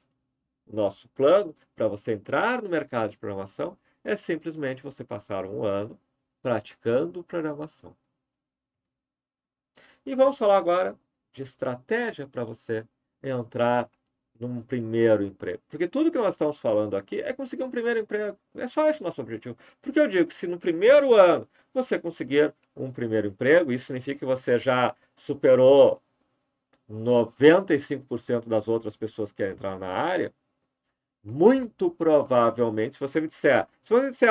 Nosso plano para você entrar no mercado de programação é simplesmente você passar 1 ano praticando programação. E vamos falar agora de estratégia para você entrar num primeiro emprego. Porque tudo que nós estamos falando aqui é conseguir um primeiro emprego. É só esse o nosso objetivo. Porque eu digo que se no primeiro ano você conseguir um primeiro emprego, isso significa que você já superou 95% das outras pessoas que querem entrar na área. Muito provavelmente, se você me disser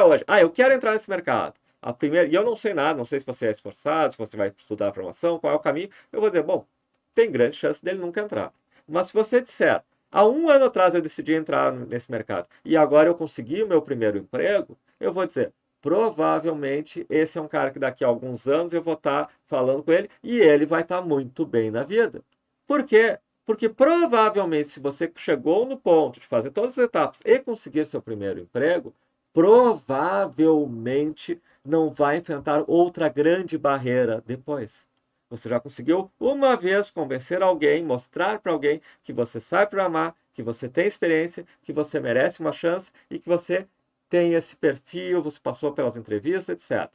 hoje, eu quero entrar nesse mercado, a primeira, e eu não sei nada, não sei se você é esforçado, se você vai estudar programação, qual é o caminho, eu vou dizer, bom, tem grande chance dele nunca entrar. Mas se você disser, há 1 ano atrás eu decidi entrar nesse mercado e agora eu consegui o meu primeiro emprego, eu vou dizer, provavelmente esse é um cara que daqui a alguns anos eu vou estar falando com ele e ele vai estar muito bem na vida. Por quê? Porque provavelmente, se você chegou no ponto de fazer todas as etapas e conseguir seu primeiro emprego, provavelmente não vai enfrentar outra grande barreira depois. Você já conseguiu uma vez convencer alguém, mostrar para alguém que você sabe programar, que você tem experiência, que você merece uma chance e que você tem esse perfil, você passou pelas entrevistas, etc.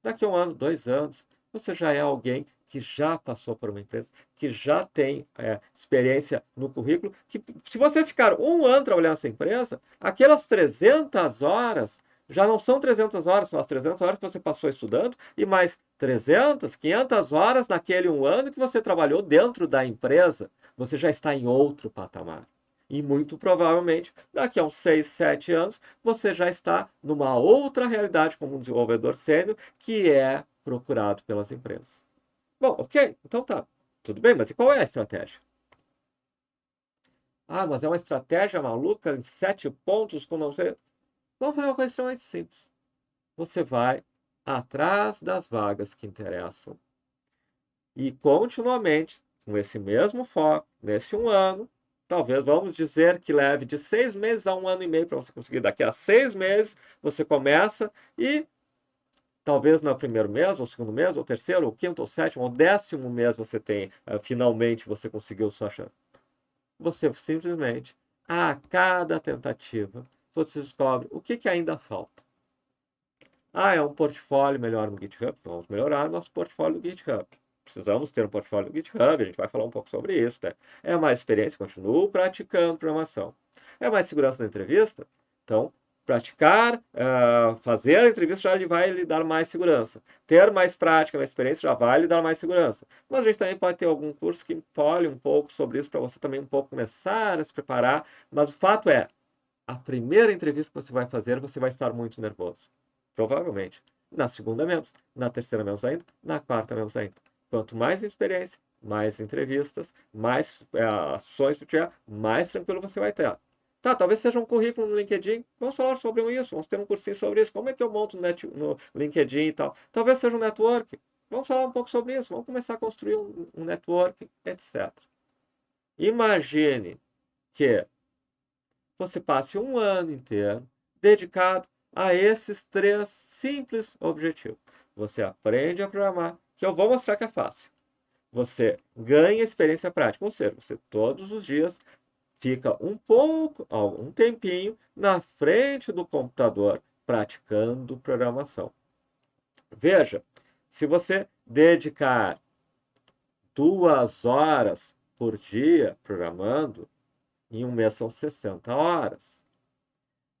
Daqui a 1 ano, 2 anos, você já é alguém que já passou por uma empresa, que já tem experiência no currículo, que se você ficar 1 ano trabalhando nessa empresa, aquelas 300 horas já não são 300 horas, são as 300 horas que você passou estudando e mais 300, 500 horas naquele 1 ano que você trabalhou dentro da empresa. Você já está em outro patamar. E muito provavelmente, daqui a uns 6, 7 anos, você já está numa outra realidade como um desenvolvedor sênior que é procurado pelas empresas. Bom, ok, então tá. Tudo bem, mas e qual é a estratégia? Mas é uma estratégia maluca em 7 pontos com não sei. Vamos fazer uma coisa extremamente simples. Você vai atrás das vagas que interessam e continuamente, com esse mesmo foco, nesse 1 ano, talvez vamos dizer que leve de 6 meses a 1 ano e meio para você conseguir. Daqui a 6 meses você começa e talvez no primeiro mês, ou segundo mês, ou terceiro, ou quinto, ou sétimo, ou 10º mês você tem, finalmente você conseguiu sua chance. Você simplesmente, a cada tentativa, você descobre o que ainda falta. Ah, é um portfólio melhor no GitHub? Vamos melhorar nosso portfólio no GitHub. Precisamos ter um portfólio no GitHub, a gente vai falar um pouco sobre isso, né? É mais experiência, continuo praticando programação. É mais segurança na entrevista? Então, praticar, fazer a entrevista já vai lhe dar mais segurança. Ter mais prática, mais experiência já vai lhe dar mais segurança. Mas a gente também pode ter algum curso que fale um pouco sobre isso para você também um pouco começar a se preparar. Mas o fato é, a primeira entrevista que você vai fazer, você vai estar muito nervoso. Provavelmente. Na segunda menos, na terceira menos ainda, na quarta menos ainda. Quanto mais experiência, mais entrevistas, mais ações que tiver, mais tranquilo você vai ter. Tá, talvez seja um currículo no LinkedIn. Vamos falar sobre isso, vamos ter um cursinho sobre isso. Como é que eu monto no LinkedIn e tal? Talvez seja um network. Vamos falar um pouco sobre isso. Vamos começar a construir um network, etc. Imagine que você passe um ano inteiro dedicado a esses três simples objetivos. Você aprende a programar, que eu vou mostrar que é fácil. Você ganha experiência prática, ou seja, você todos os dias fica algum tempinho na frente do computador praticando programação. Veja, se você dedicar 2 horas por dia programando, em um mês são 60 horas.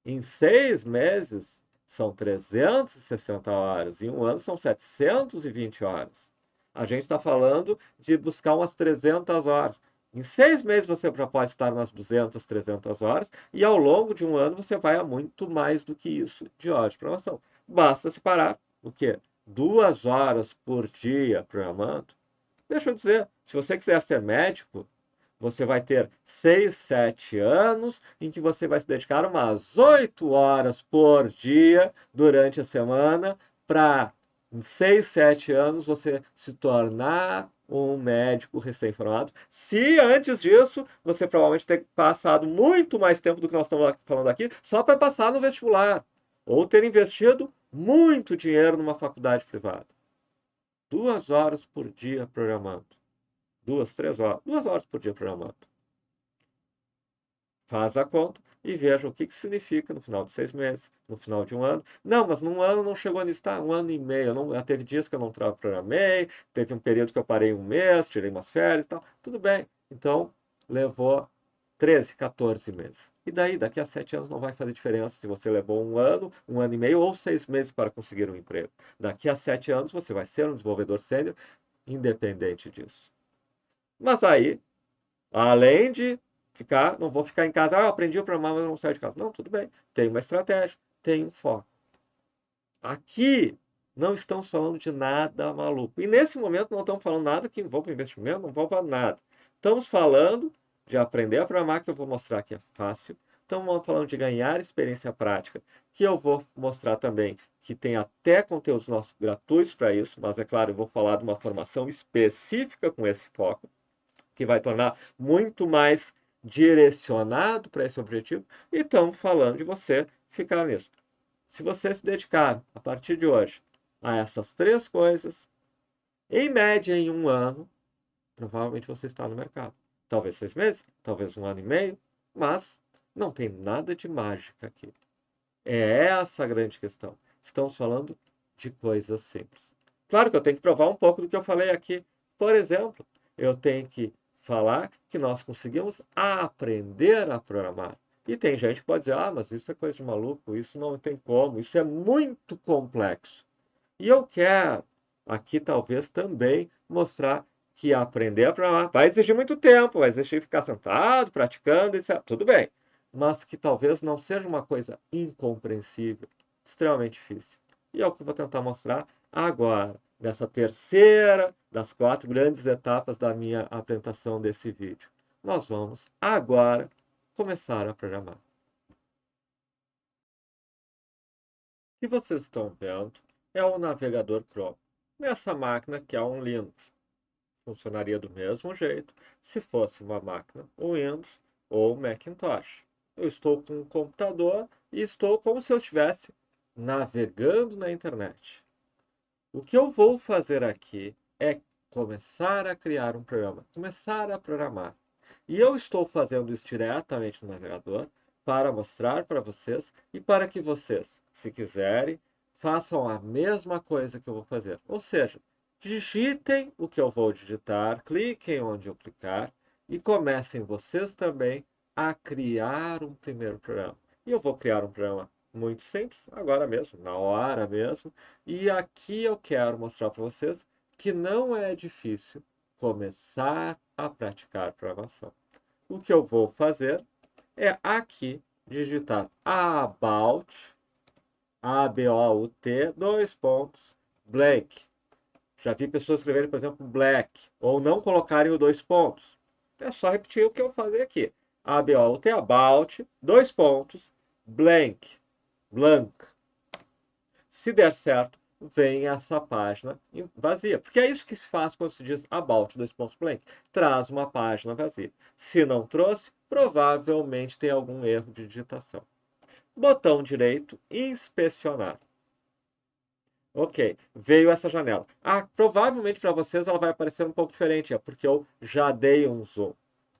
Em 6 meses, são 360 horas. Em um ano, são 720 horas. A gente está falando de buscar umas 300 horas. Em 6 meses, você já pode estar nas 200, 300 horas. E ao longo de um ano, você vai a muito mais do que isso de horas de programação. Basta separar o quê? 2 horas por dia programando. Deixa eu dizer, se você quiser ser médico, você vai ter 6, 7 anos em que você vai se dedicar umas 8 horas por dia durante a semana para, em 6, 7 anos, você se tornar um médico recém-formado. Se antes disso, você provavelmente tem passado muito mais tempo do que nós estamos falando aqui, só para passar no vestibular. Ou ter investido muito dinheiro numa faculdade privada. 2 horas por dia programando. 2, 3 horas. 2 horas por dia programando. Faz a conta e veja o que significa no final de 6 meses, no final de um ano. Não, mas num ano não chegou nisso, tá? 1 ano e meio. Não, teve dias que eu não programei, teve um período que eu parei um mês, tirei umas férias e tal. Tudo bem. Então, levou 13, 14 meses. E daí, daqui a 7 anos não vai fazer diferença se você levou um ano e meio ou 6 meses para conseguir um emprego. Daqui a 7 anos você vai ser um desenvolvedor sênior, independente disso. Mas aí, além de não vou ficar em casa, eu aprendi a programar, mas não saio de casa. Não, tudo bem. Tem uma estratégia, tem um foco. Aqui não estamos falando de nada maluco. E nesse momento não estamos falando nada que envolva investimento, não envolva nada. Estamos falando de aprender a programar, que eu vou mostrar que é fácil. Estamos falando de ganhar experiência prática, que eu vou mostrar também que tem até conteúdos nossos gratuitos para isso, mas é claro, eu vou falar de uma formação específica com esse foco, que vai tornar muito mais direcionado para esse objetivo. E estamos falando de você ficar nisso. Se você se dedicar a partir de hoje a essas três coisas, em média em um ano, provavelmente você está no mercado. Talvez 6 meses, talvez um ano e meio, mas não tem nada de mágica aqui. É essa a grande questão. Estamos falando de coisas simples. Claro que eu tenho que provar um pouco do que eu falei aqui. Por exemplo, eu tenho que falar que nós conseguimos aprender a programar. E tem gente que pode dizer, ah, mas isso é coisa de maluco, isso não tem como, isso é muito complexo. E eu quero aqui talvez também mostrar que aprender a programar vai exigir muito tempo, vai exigir ficar sentado, praticando, etc. Tudo bem, mas que talvez não seja uma coisa incompreensível, extremamente difícil. E é o que eu vou tentar mostrar agora, nessa terceira das 4 grandes etapas da minha apresentação desse vídeo. Nós vamos agora começar a programar. O que vocês estão vendo é o navegador Chrome. Nessa máquina que é um Linux. Funcionaria do mesmo jeito se fosse uma máquina Windows ou Macintosh. Eu estou com um computador e estou como se eu estivesse navegando na internet. O que eu vou fazer aqui é começar a criar um programa, começar a programar. E eu estou fazendo isso diretamente no navegador para mostrar para vocês e para que vocês, se quiserem, façam a mesma coisa que eu vou fazer. Ou seja, digitem o que eu vou digitar, cliquem onde eu clicar e comecem vocês também a criar um primeiro programa. E eu vou criar um programa muito simples, agora mesmo, na hora mesmo. E aqui eu quero mostrar para vocês que não é difícil começar a praticar programação. O que eu vou fazer é aqui digitar about, A-B-O-U-T, dois pontos, blank. Já vi pessoas escreverem, por exemplo, black, ou não colocarem o dois pontos. É só repetir o que eu falei aqui. A-B-O-U-T, about, dois pontos, blank, blank. Se der certo, vem essa página vazia. Porque é isso que se faz quando se diz about, dois pontos blank. Traz uma página vazia. Se não trouxe, provavelmente tem algum erro de digitação. Botão direito, inspecionar. Ok, veio essa janela. Provavelmente para vocês ela vai aparecer um pouco diferente, é porque eu já dei um zoom.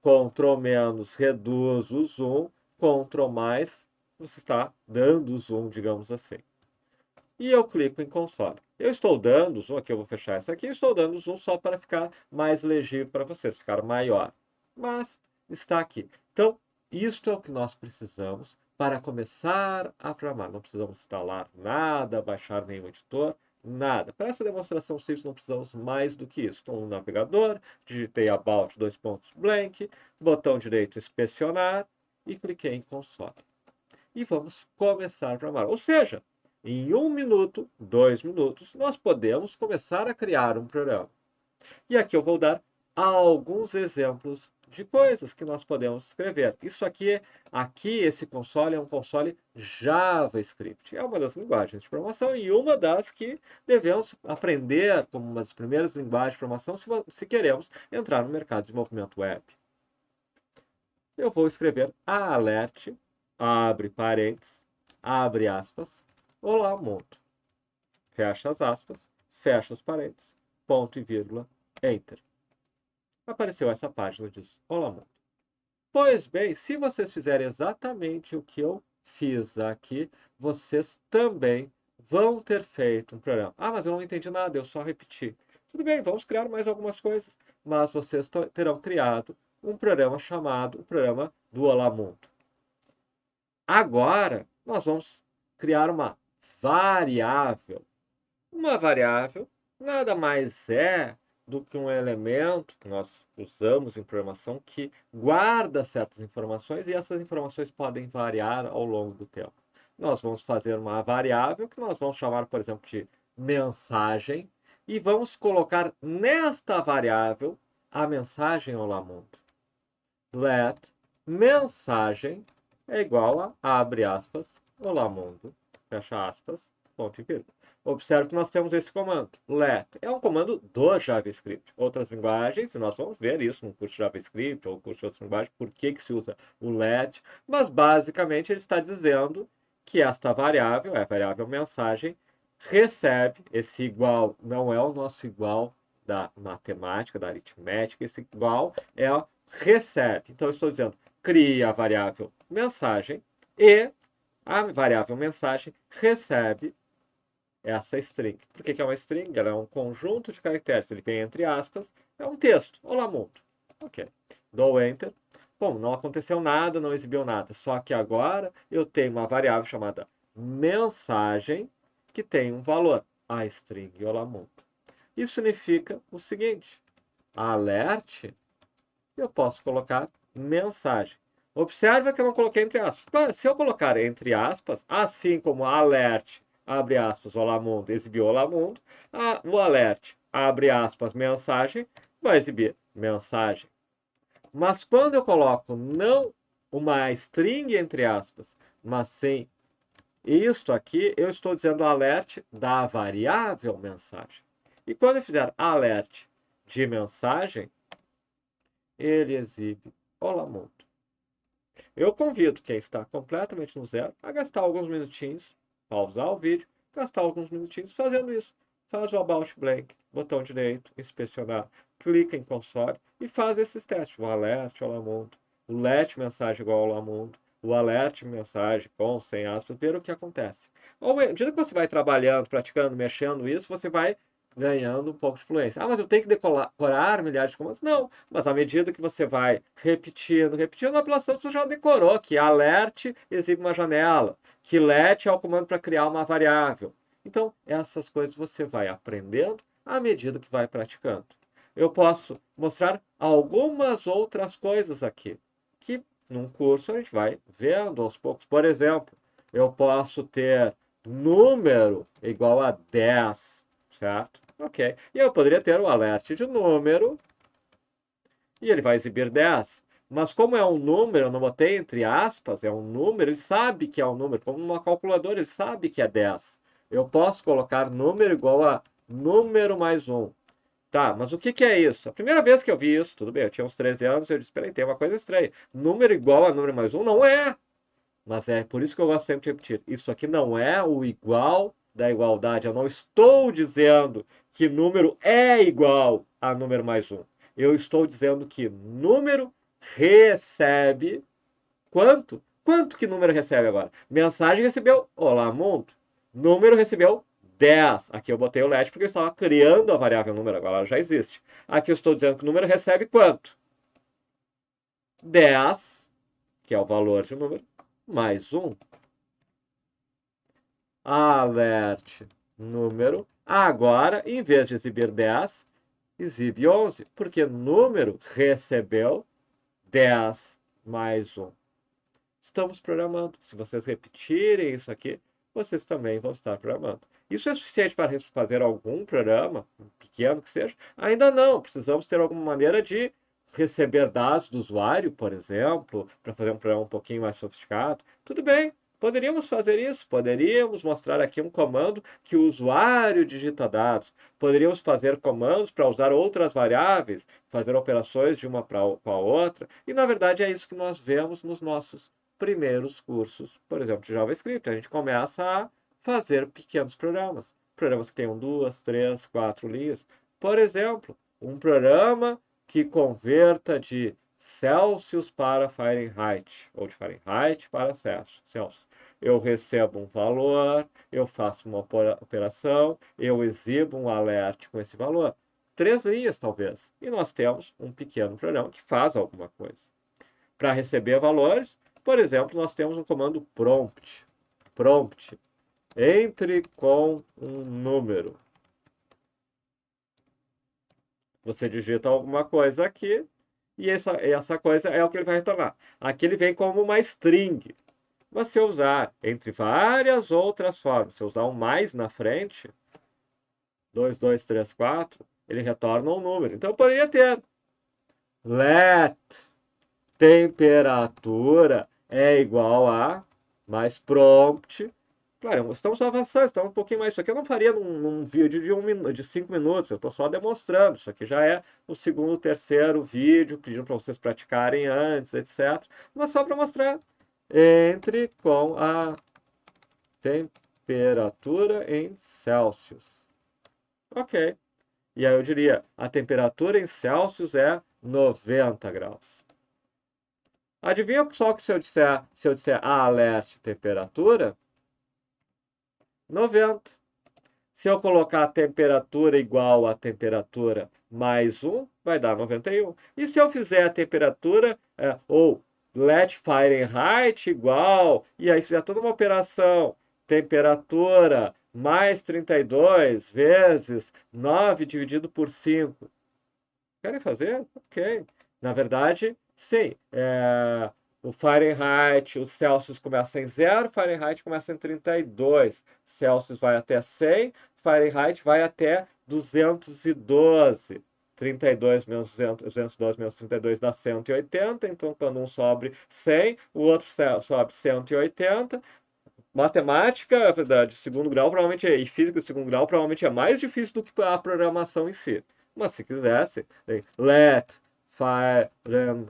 Ctrl menos reduz o zoom, Ctrl mais, você está dando zoom, digamos assim. E eu clico em console. Eu estou dando zoom, aqui eu vou fechar essa aqui, eu estou dando zoom só para ficar mais legível para vocês, ficar maior. Mas está aqui. Então, isto é o que nós precisamos para começar a programar. Não precisamos instalar nada, baixar nenhum editor, nada. Para essa demonstração simples não precisamos mais do que isso. Então, no navegador, digitei about, dois pontos blank, botão direito inspecionar e cliquei em console. E vamos começar a programar. Ou seja, em 1 minuto, 2 minutos, nós podemos começar a criar um programa. E aqui eu vou dar alguns exemplos de coisas que nós podemos escrever. Isso aqui, esse console é um console JavaScript. É uma das linguagens de programação e uma das que devemos aprender como uma das primeiras linguagens de programação se queremos entrar no mercado de desenvolvimento web. Eu vou escrever alert, abre parênteses, abre aspas, olá mundo. Fecha as aspas, fecha os parênteses, ponto e vírgula, enter. Apareceu essa página diz olá mundo. Pois bem, se vocês fizerem exatamente o que eu fiz aqui, vocês também vão ter feito um programa. Ah, mas eu não entendi nada, eu só repeti. Tudo bem, vamos criar mais algumas coisas, mas vocês terão criado um programa chamado o programa do Olá Mundo. Agora, nós vamos criar uma variável. Uma variável nada mais é do que um elemento que nós usamos em programação que guarda certas informações e essas informações podem variar ao longo do tempo. Nós vamos fazer uma variável que nós vamos chamar, por exemplo, de mensagem e vamos colocar nesta variável a mensagem Olá Mundo. Let mensagem é igual a, abre aspas, Olá Mundo, fecha aspas, ponto e vírgula. Observe que nós temos esse comando, let. É um comando do JavaScript. Outras linguagens, e nós vamos ver isso no curso de JavaScript ou curso de outras linguagens, por que se usa o let, mas basicamente ele está dizendo que esta variável, é a variável mensagem, recebe esse igual, não é o nosso igual da matemática, da aritmética, esse igual é o recebe. Então eu estou dizendo, cria a variável mensagem e a variável mensagem recebe essa string. Por que é uma string? Ela é um conjunto de caracteres. Ele vem entre aspas. É um texto. Olá, mundo. Ok. Dou Enter. Bom, não aconteceu nada, não exibiu nada. Só que agora eu tenho uma variável chamada mensagem que tem um valor. A string Olá, mundo. Isso significa o seguinte. Alert, eu posso colocar mensagem. Observe que eu não coloquei entre aspas. Claro, se eu colocar entre aspas, assim como alert, abre aspas, olá mundo, exibiu olá mundo, o alert, abre aspas, mensagem, vai exibir mensagem. Mas quando eu coloco não uma string entre aspas, mas sim isto aqui, eu estou dizendo alert da variável mensagem. E quando eu fizer alert de mensagem, ele exibe olá mundo. Eu convido quem está completamente no zero a gastar alguns minutinhos, pausar o vídeo, gastar alguns minutinhos fazendo isso. Faz o About Blank, botão direito, inspecionar, clica em console e faz esses testes. O alert, olá mundo, o let mensagem igual olá mundo, o alert, mensagem com, sem aspas, ver o que acontece. À medida que você vai trabalhando, praticando, mexendo isso, você vai ganhando um pouco de fluência. Ah, mas eu tenho que decorar milhares de comandos? Não, mas à medida que você vai repetindo a apelação, você já decorou que alert exibe uma janela, que let é o comando para criar uma variável. Então, essas coisas você vai aprendendo à medida que vai praticando. Eu posso mostrar algumas outras coisas aqui, que num curso a gente vai vendo aos poucos. Por exemplo, eu posso ter número igual a 10, certo? Ok. E eu poderia ter o alert de número e ele vai exibir 10. Mas como é um número, eu não botei entre aspas, é um número, ele sabe que é um número. Como uma calculadora, ele sabe que é 10. Eu posso colocar número igual a número mais 1. Tá, mas o que que é isso? A primeira vez que eu vi isso, tudo bem, eu tinha uns 13 anos, eu disse, peraí, tem uma coisa estranha. Número igual a número mais 1 não é. Mas é por isso que eu gosto sempre de repetir. Isso aqui não é o igual da igualdade. Eu não estou dizendo que número é igual a número mais 1. Eu estou dizendo que número recebe quanto? Quanto que número recebe agora? Mensagem recebeu olá mundo. Número recebeu 10. Aqui eu botei o let porque eu estava criando a variável número, agora ela já existe. Aqui eu estou dizendo que o número recebe quanto? 10, que é o valor de um número, mais 1. Alert número. Agora, em vez de exibir 10, exibe 11, porque número recebeu 10 mais 1. Estamos programando. Se vocês repetirem isso aqui, vocês também vão estar programando. Isso é suficiente para fazer algum programa, pequeno que seja? Ainda não. Precisamos ter alguma maneira de receber dados do usuário, por exemplo, para fazer um programa um pouquinho mais sofisticado. Tudo bem, poderíamos fazer isso. Poderíamos mostrar aqui um comando que o usuário digita dados. Poderíamos fazer comandos para usar outras variáveis, fazer operações de uma para a outra. E, na verdade, é isso que nós vemos nos nossos primeiros cursos, por exemplo, de JavaScript. A gente começa a fazer pequenos programas. Programas que tenham 2, 3, 4 linhas. Por exemplo, um programa que converta de Celsius para Fahrenheit, ou de Fahrenheit para Celsius. Eu recebo um valor, eu faço uma operação, eu exibo um alert com esse valor. 3 linhas, talvez. E nós temos um pequeno programa que faz alguma coisa. Para receber valores, por exemplo, nós temos um comando prompt. Prompt. Entre com um número. Você digita alguma coisa aqui e essa coisa é o que ele vai retornar. Aqui ele vem como uma string. Mas se eu usar entre várias outras formas, se eu usar um mais na frente, 2, 2, 3, 4, ele retorna um número. Então eu poderia ter let temperatura é igual a mais prompt. Claro, estamos avançando, estamos um pouquinho mais. Isso aqui eu não faria num vídeo de 5 minutos, eu estou só demonstrando. Isso aqui já é o segundo, terceiro vídeo, pedindo para vocês praticarem antes, etc. Mas só para mostrar. Entre com a temperatura em Celsius. Ok. E aí eu diria, a temperatura em Celsius é 90 graus. Adivinha, pessoal, que se eu disser alert temperatura, 90. Se eu colocar a temperatura igual a temperatura mais 1, vai dar 91. E se eu fizer a temperatura, ou let Fahrenheit igual, e aí fizer toda uma operação, temperatura mais 32 vezes 9 dividido por 5. Querem fazer? Ok. Na verdade, sim. O Fahrenheit, o Celsius começa em 0, Fahrenheit começa em 32. Celsius vai até 100, Fahrenheit vai até 212. 32 menos 212 menos 32 dá 180. Então, quando um sobe 100, o outro sobe 180. Matemática, de segundo grau, provavelmente e física de segundo grau, provavelmente é mais difícil do que a programação em si. Mas se quisesse, let Fahrenheit.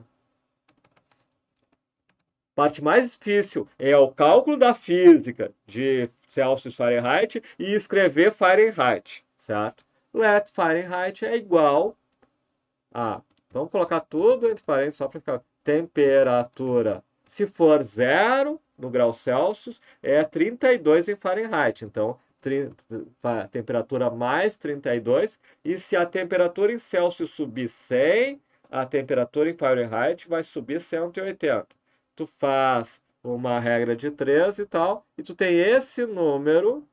Parte mais difícil é o cálculo da física de Celsius Fahrenheit e escrever Fahrenheit, certo? Let Fahrenheit é igual a, vamos colocar tudo entre parênteses só para ficar, temperatura Se for 0 no grau Celsius, é 32 em Fahrenheit. Então, temperatura mais 32. E se a temperatura em Celsius subir 100, a temperatura em Fahrenheit vai subir 180. Tu faz uma regra de 3 e tal, e tu tem esse número.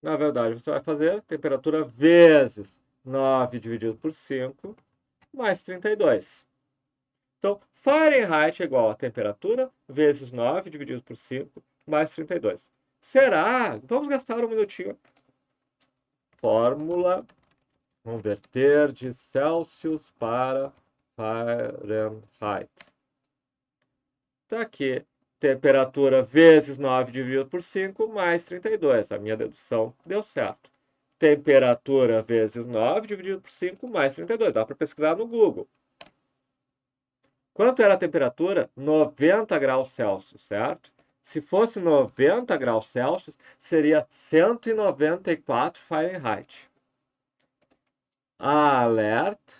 Na verdade, você vai fazer temperatura vezes 9 dividido por 5, mais 32. Então, Fahrenheit é igual a temperatura vezes 9 dividido por 5, mais 32. Será? Vamos gastar um minutinho. Fórmula, converter de Celsius para Fahrenheit. Está aqui, temperatura vezes 9 dividido por 5, mais 32. A minha dedução deu certo. Temperatura vezes 9 dividido por 5, mais 32. Dá para pesquisar no Google. Quanto era a temperatura? 90 graus Celsius, certo? Se fosse 90 graus Celsius, seria 194 Fahrenheit. Alert.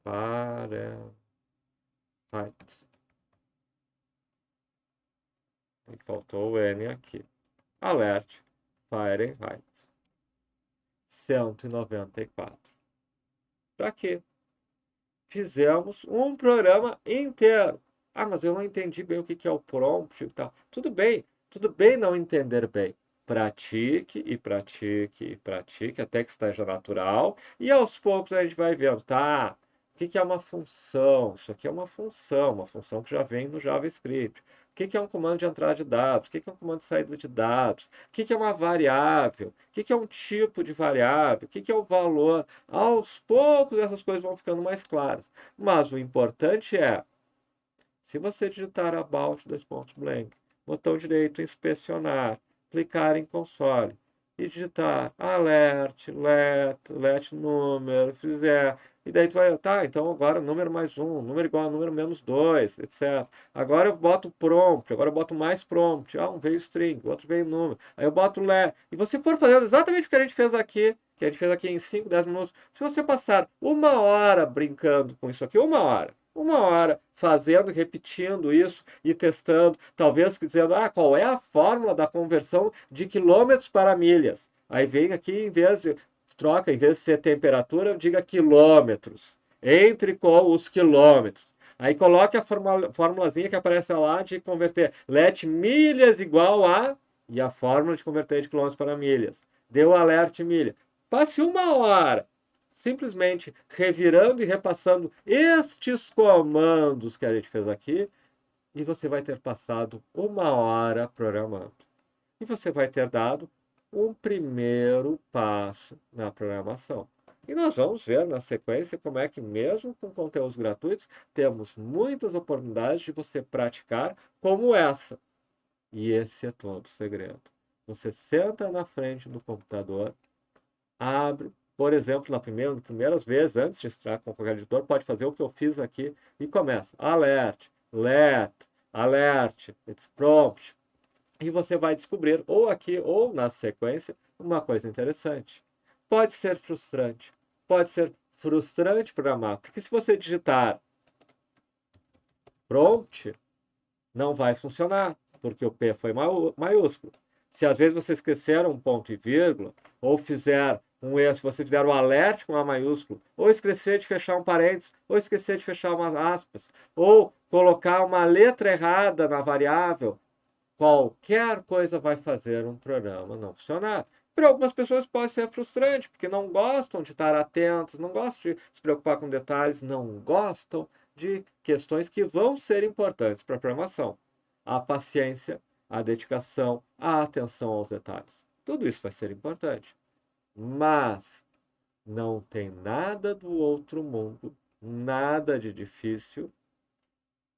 Fahrenheit. Faltou o N aqui. Alert. Fahrenheit. 194. Tá aqui. Fizemos um programa inteiro. Ah, mas eu não entendi bem o que é o prompt e tal. Tudo bem não entender bem. Pratique e pratique e pratique até que esteja natural. E aos poucos a gente vai vendo, tá? O que é uma função? Isso aqui é uma função que já vem no JavaScript. O que é um comando de entrada de dados? O que é um comando de saída de dados? O que é uma variável? O que é um tipo de variável? O que é o valor? Aos poucos essas coisas vão ficando mais claras. Mas o importante é, se você digitar about blank, botão direito inspecionar, clicar em console e digitar alert, let número, fizer, e daí tu vai, tá, então agora número mais 1, número igual a número menos 2, etc. Agora eu boto prompt, agora eu boto mais prompt, um veio string, outro veio número, aí eu boto let, e você for fazendo exatamente o que a gente fez aqui, em 5, 10 minutos, se você passar 1 hora brincando com isso aqui, 1 hora fazendo, repetindo isso e testando, talvez dizendo, qual é a fórmula da conversão de quilômetros para milhas? Aí vem aqui, em vez de ser temperatura, diga quilômetros, entre com os quilômetros. Aí coloque a formulazinha que aparece lá de converter let milhas igual a, e a fórmula de converter de quilômetros para milhas. Deu alert milha. Passe 1 hora simplesmente revirando e repassando estes comandos que a gente fez aqui, e você vai ter passado 1 hora programando. E você vai ter dado um primeiro passo na programação. E nós vamos ver na sequência como é que, mesmo com conteúdos gratuitos, temos muitas oportunidades de você praticar como essa. E esse é todo o segredo. Você senta na frente do computador, abre, por exemplo, nas primeiras vezes, antes de entrar com qualquer editor, pode fazer o que eu fiz aqui e começa. Alert, let, alert, it's prompt. E você vai descobrir, ou aqui ou na sequência, uma coisa interessante. Pode ser frustrante programar, porque se você digitar prompt, não vai funcionar, porque o P foi maiúsculo. Se às vezes você esquecer um ponto e vírgula, ou fizer um erro, se você fizer o alert com A maiúsculo, ou esquecer de fechar um parênteses, ou esquecer de fechar umas aspas, ou colocar uma letra errada na variável, qualquer coisa vai fazer um programa não funcionar. Para algumas pessoas pode ser frustrante, porque não gostam de estar atentos, não gostam de se preocupar com detalhes, não gostam de questões que vão ser importantes para a programação. A paciência, a dedicação, a atenção aos detalhes. Tudo isso vai ser importante. Mas não tem nada do outro mundo, nada de difícil,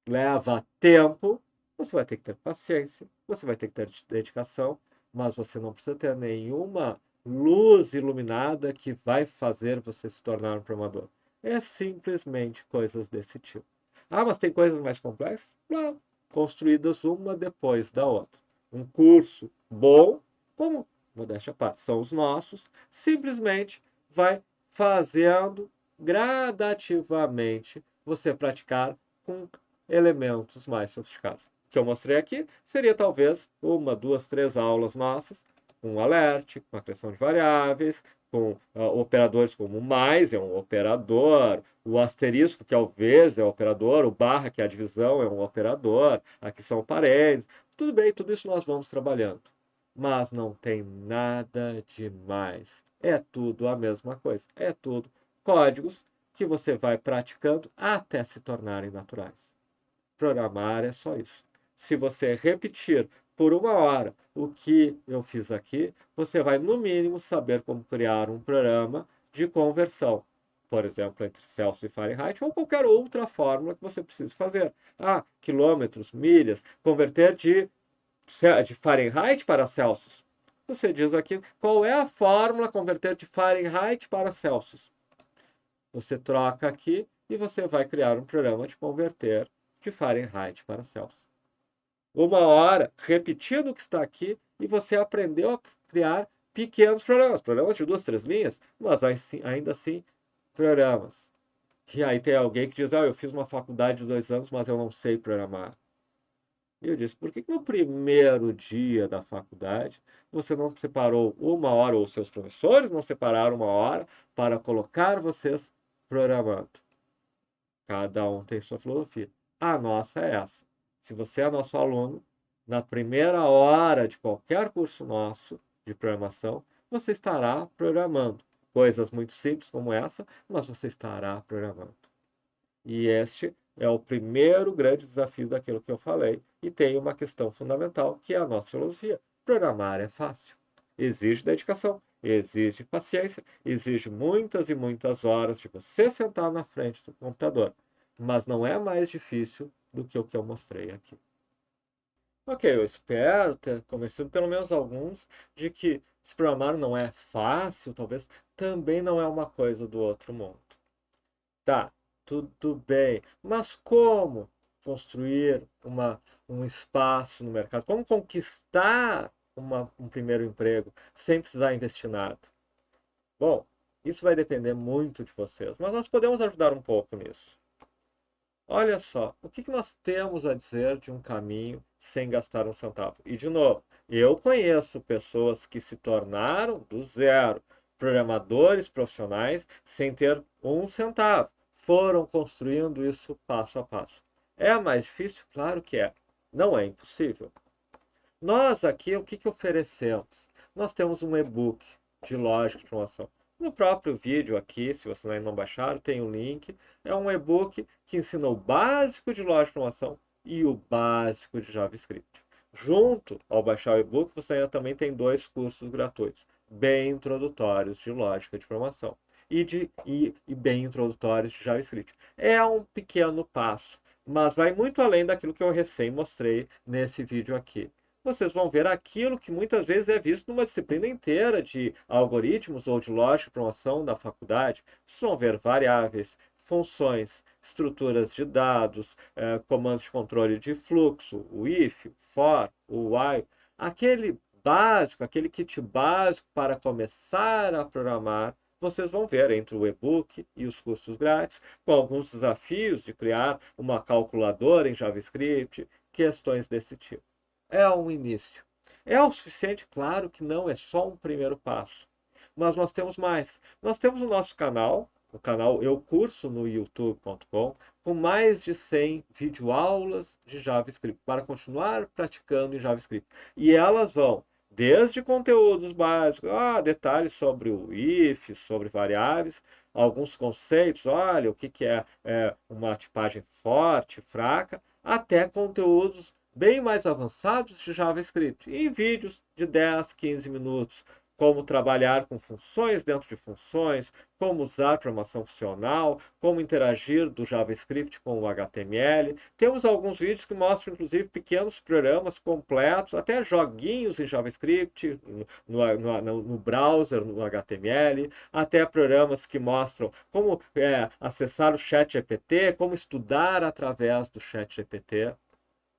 leva tempo, você vai ter que ter paciência, você vai ter que ter dedicação, mas você não precisa ter nenhuma luz iluminada que vai fazer você se tornar um programador. É simplesmente coisas desse tipo. Mas tem coisas mais complexas? Não. Construídas uma depois da outra. Um curso bom, como, modéstia à parte, são os nossos, simplesmente vai fazendo gradativamente você praticar com elementos mais sofisticados. O que eu mostrei aqui seria talvez uma, duas, três aulas nossas, com um alert, com a criação de variáveis, com operadores como o mais é um operador, o asterisco, que é o vezes, é um operador, o barra, que é a divisão, é um operador, aqui são parênteses. Tudo bem, tudo isso nós vamos trabalhando. Mas não tem nada demais. É tudo a mesma coisa. É tudo códigos que você vai praticando até se tornarem naturais. Programar é só isso. Se você repetir por 1 hora o que eu fiz aqui, você vai, no mínimo, saber como criar um programa de conversão. Por exemplo, entre Celsius e Fahrenheit, ou qualquer outra fórmula que você precise fazer. Quilômetros, milhas, converter de Fahrenheit para Celsius. Você diz aqui qual é a fórmula converter de Fahrenheit para Celsius. Você troca aqui e você vai criar um programa de converter de Fahrenheit para Celsius. 1 hora repetindo o que está aqui e você aprendeu a criar pequenos programas de 2, 3 linhas, mas ainda assim programas. E aí tem alguém que diz, eu fiz uma faculdade de 2 anos, mas eu não sei programar. E eu disse, por que no primeiro dia da faculdade você não separou 1 hora, ou seus professores não separaram 1 hora para colocar vocês programando? Cada um tem sua filosofia. A nossa é essa. Se você é nosso aluno, na primeira hora de qualquer curso nosso de programação, você estará programando. Coisas muito simples como essa, mas você estará programando. E este é o primeiro grande desafio daquilo que eu falei. E tem uma questão fundamental, que é a nossa filosofia. Programar é fácil. Exige dedicação, exige paciência, exige muitas e muitas horas de você sentar na frente do computador. Mas não é mais difícil do que o que eu mostrei aqui. Ok, eu espero ter convencido pelo menos alguns de que se programar não é fácil, talvez também não é uma coisa do outro mundo. Tá, tudo bem, mas como construir um espaço no mercado? Como conquistar um primeiro emprego sem precisar investir nada? Bom, isso vai depender muito de vocês, mas nós podemos ajudar um pouco nisso. Olha só, o que nós temos a dizer de um caminho sem gastar um centavo? E, de novo, eu conheço pessoas que se tornaram do zero programadores profissionais sem ter um centavo. Foram construindo isso passo a passo. É mais difícil? Claro que é. Não é impossível. Nós aqui, o que oferecemos? Nós temos um e-book de lógica de programação. No próprio vídeo aqui, se vocês ainda não baixaram, tem um link. É um e-book que ensina o básico de lógica de programação e o básico de JavaScript. Junto ao baixar o e-book, você ainda também tem 2 cursos gratuitos, bem introdutórios de lógica de programação e bem introdutórios de JavaScript. É um pequeno passo, mas vai muito além daquilo que eu recém mostrei nesse vídeo aqui. Vocês vão ver aquilo que muitas vezes é visto numa disciplina inteira de algoritmos ou de lógica de programação da faculdade. Vocês vão ver variáveis, funções, estruturas de dados, comandos de controle de fluxo, o if, o for, o while. Aquele básico, aquele kit básico para começar a programar, vocês vão ver entre o e-book e os cursos grátis, com alguns desafios de criar uma calculadora em JavaScript, questões desse tipo. É um início. É o suficiente? Claro que não, é só um primeiro passo. Mas nós temos mais. Nós temos o nosso canal, o canal Eu Curso no youtube.com, com mais de 100 videoaulas de JavaScript, para continuar praticando em JavaScript. E elas vão desde conteúdos básicos, detalhes sobre o if, sobre variáveis, alguns conceitos, olha, o que é uma tipagem forte, fraca, até conteúdos bem mais avançados de JavaScript, em vídeos de 10, 15 minutos, como trabalhar com funções dentro de funções, como usar programação funcional, como interagir do JavaScript com o HTML. Temos alguns vídeos que mostram, inclusive, pequenos programas completos, até joguinhos em JavaScript, no browser, no HTML, até programas que mostram como acessar o ChatGPT, como estudar através do ChatGPT.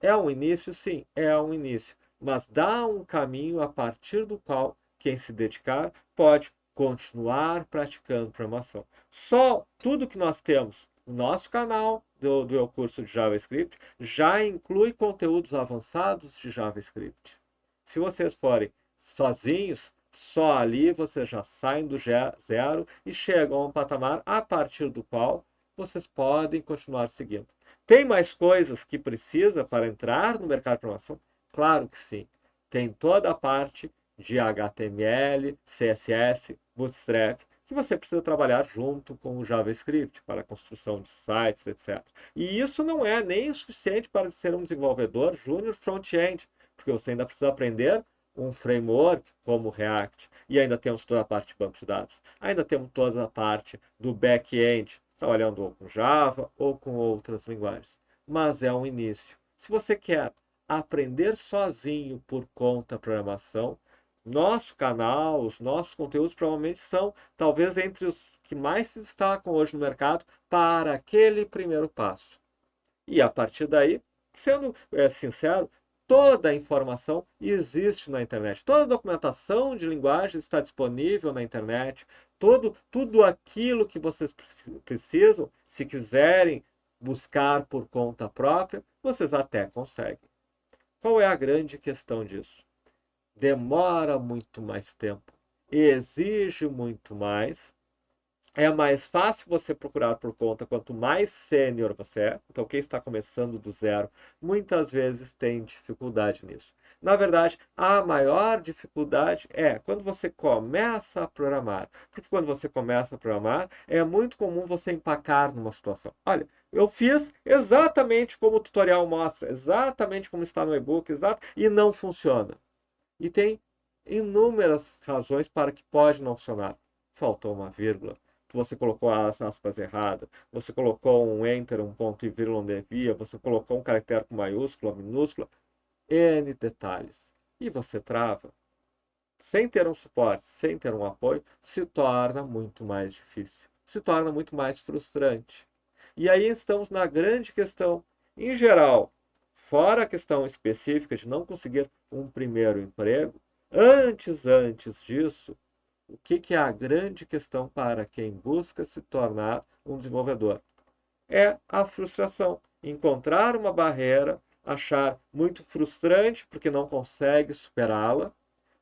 É um início? Sim, é um início. Mas dá um caminho a partir do qual quem se dedicar pode continuar praticando programação. Só tudo que nós temos O nosso canal do Eu Curso de JavaScript já inclui conteúdos avançados de JavaScript. Se vocês forem sozinhos, só ali vocês já saem do zero e chegam a um patamar a partir do qual vocês podem continuar seguindo. Tem mais coisas que precisa para entrar no mercado de programação? Claro que sim. Tem toda a parte de HTML, CSS, Bootstrap, que você precisa trabalhar junto com o JavaScript para a construção de sites, etc. E isso não é nem o suficiente para ser um desenvolvedor júnior front-end, porque você ainda precisa aprender um framework como o React, e ainda temos toda a parte de banco de dados, ainda temos toda a parte do back-end, trabalhando ou com Java ou com outras linguagens. Mas é um início. Se você quer aprender sozinho por conta da programação, nosso canal, os nossos conteúdos provavelmente são talvez entre os que mais se destacam hoje no mercado para aquele primeiro passo. E a partir daí, sendo sincero, toda a informação existe na internet. Toda a documentação de linguagem está disponível na internet. Tudo aquilo que vocês precisam, se quiserem buscar por conta própria, vocês até conseguem. Qual é a grande questão disso? Demora muito mais tempo, exige muito mais. É mais fácil você procurar por conta quanto mais sênior você é. Então, quem está começando do zero, muitas vezes tem dificuldade nisso. Na verdade, a maior dificuldade é quando você começa a programar. Porque quando você começa a programar, é muito comum você empacar numa situação. Olha, eu fiz exatamente como o tutorial mostra, exatamente como está no e-book, e não funciona. E tem inúmeras razões para que pode não funcionar. Faltou uma vírgula, você colocou as aspas erradas, você colocou um enter, um ponto e vírgula onde devia, você colocou um caractere com maiúscula, minúscula, N detalhes. E você trava. Sem ter um suporte, sem ter um apoio, se torna muito mais difícil. Se torna muito mais frustrante. E aí estamos na grande questão. Em geral, fora a questão específica de não conseguir um primeiro emprego, antes disso, o que é a grande questão para quem busca se tornar um desenvolvedor? É a frustração. Encontrar uma barreira, achar muito frustrante porque não consegue superá-la,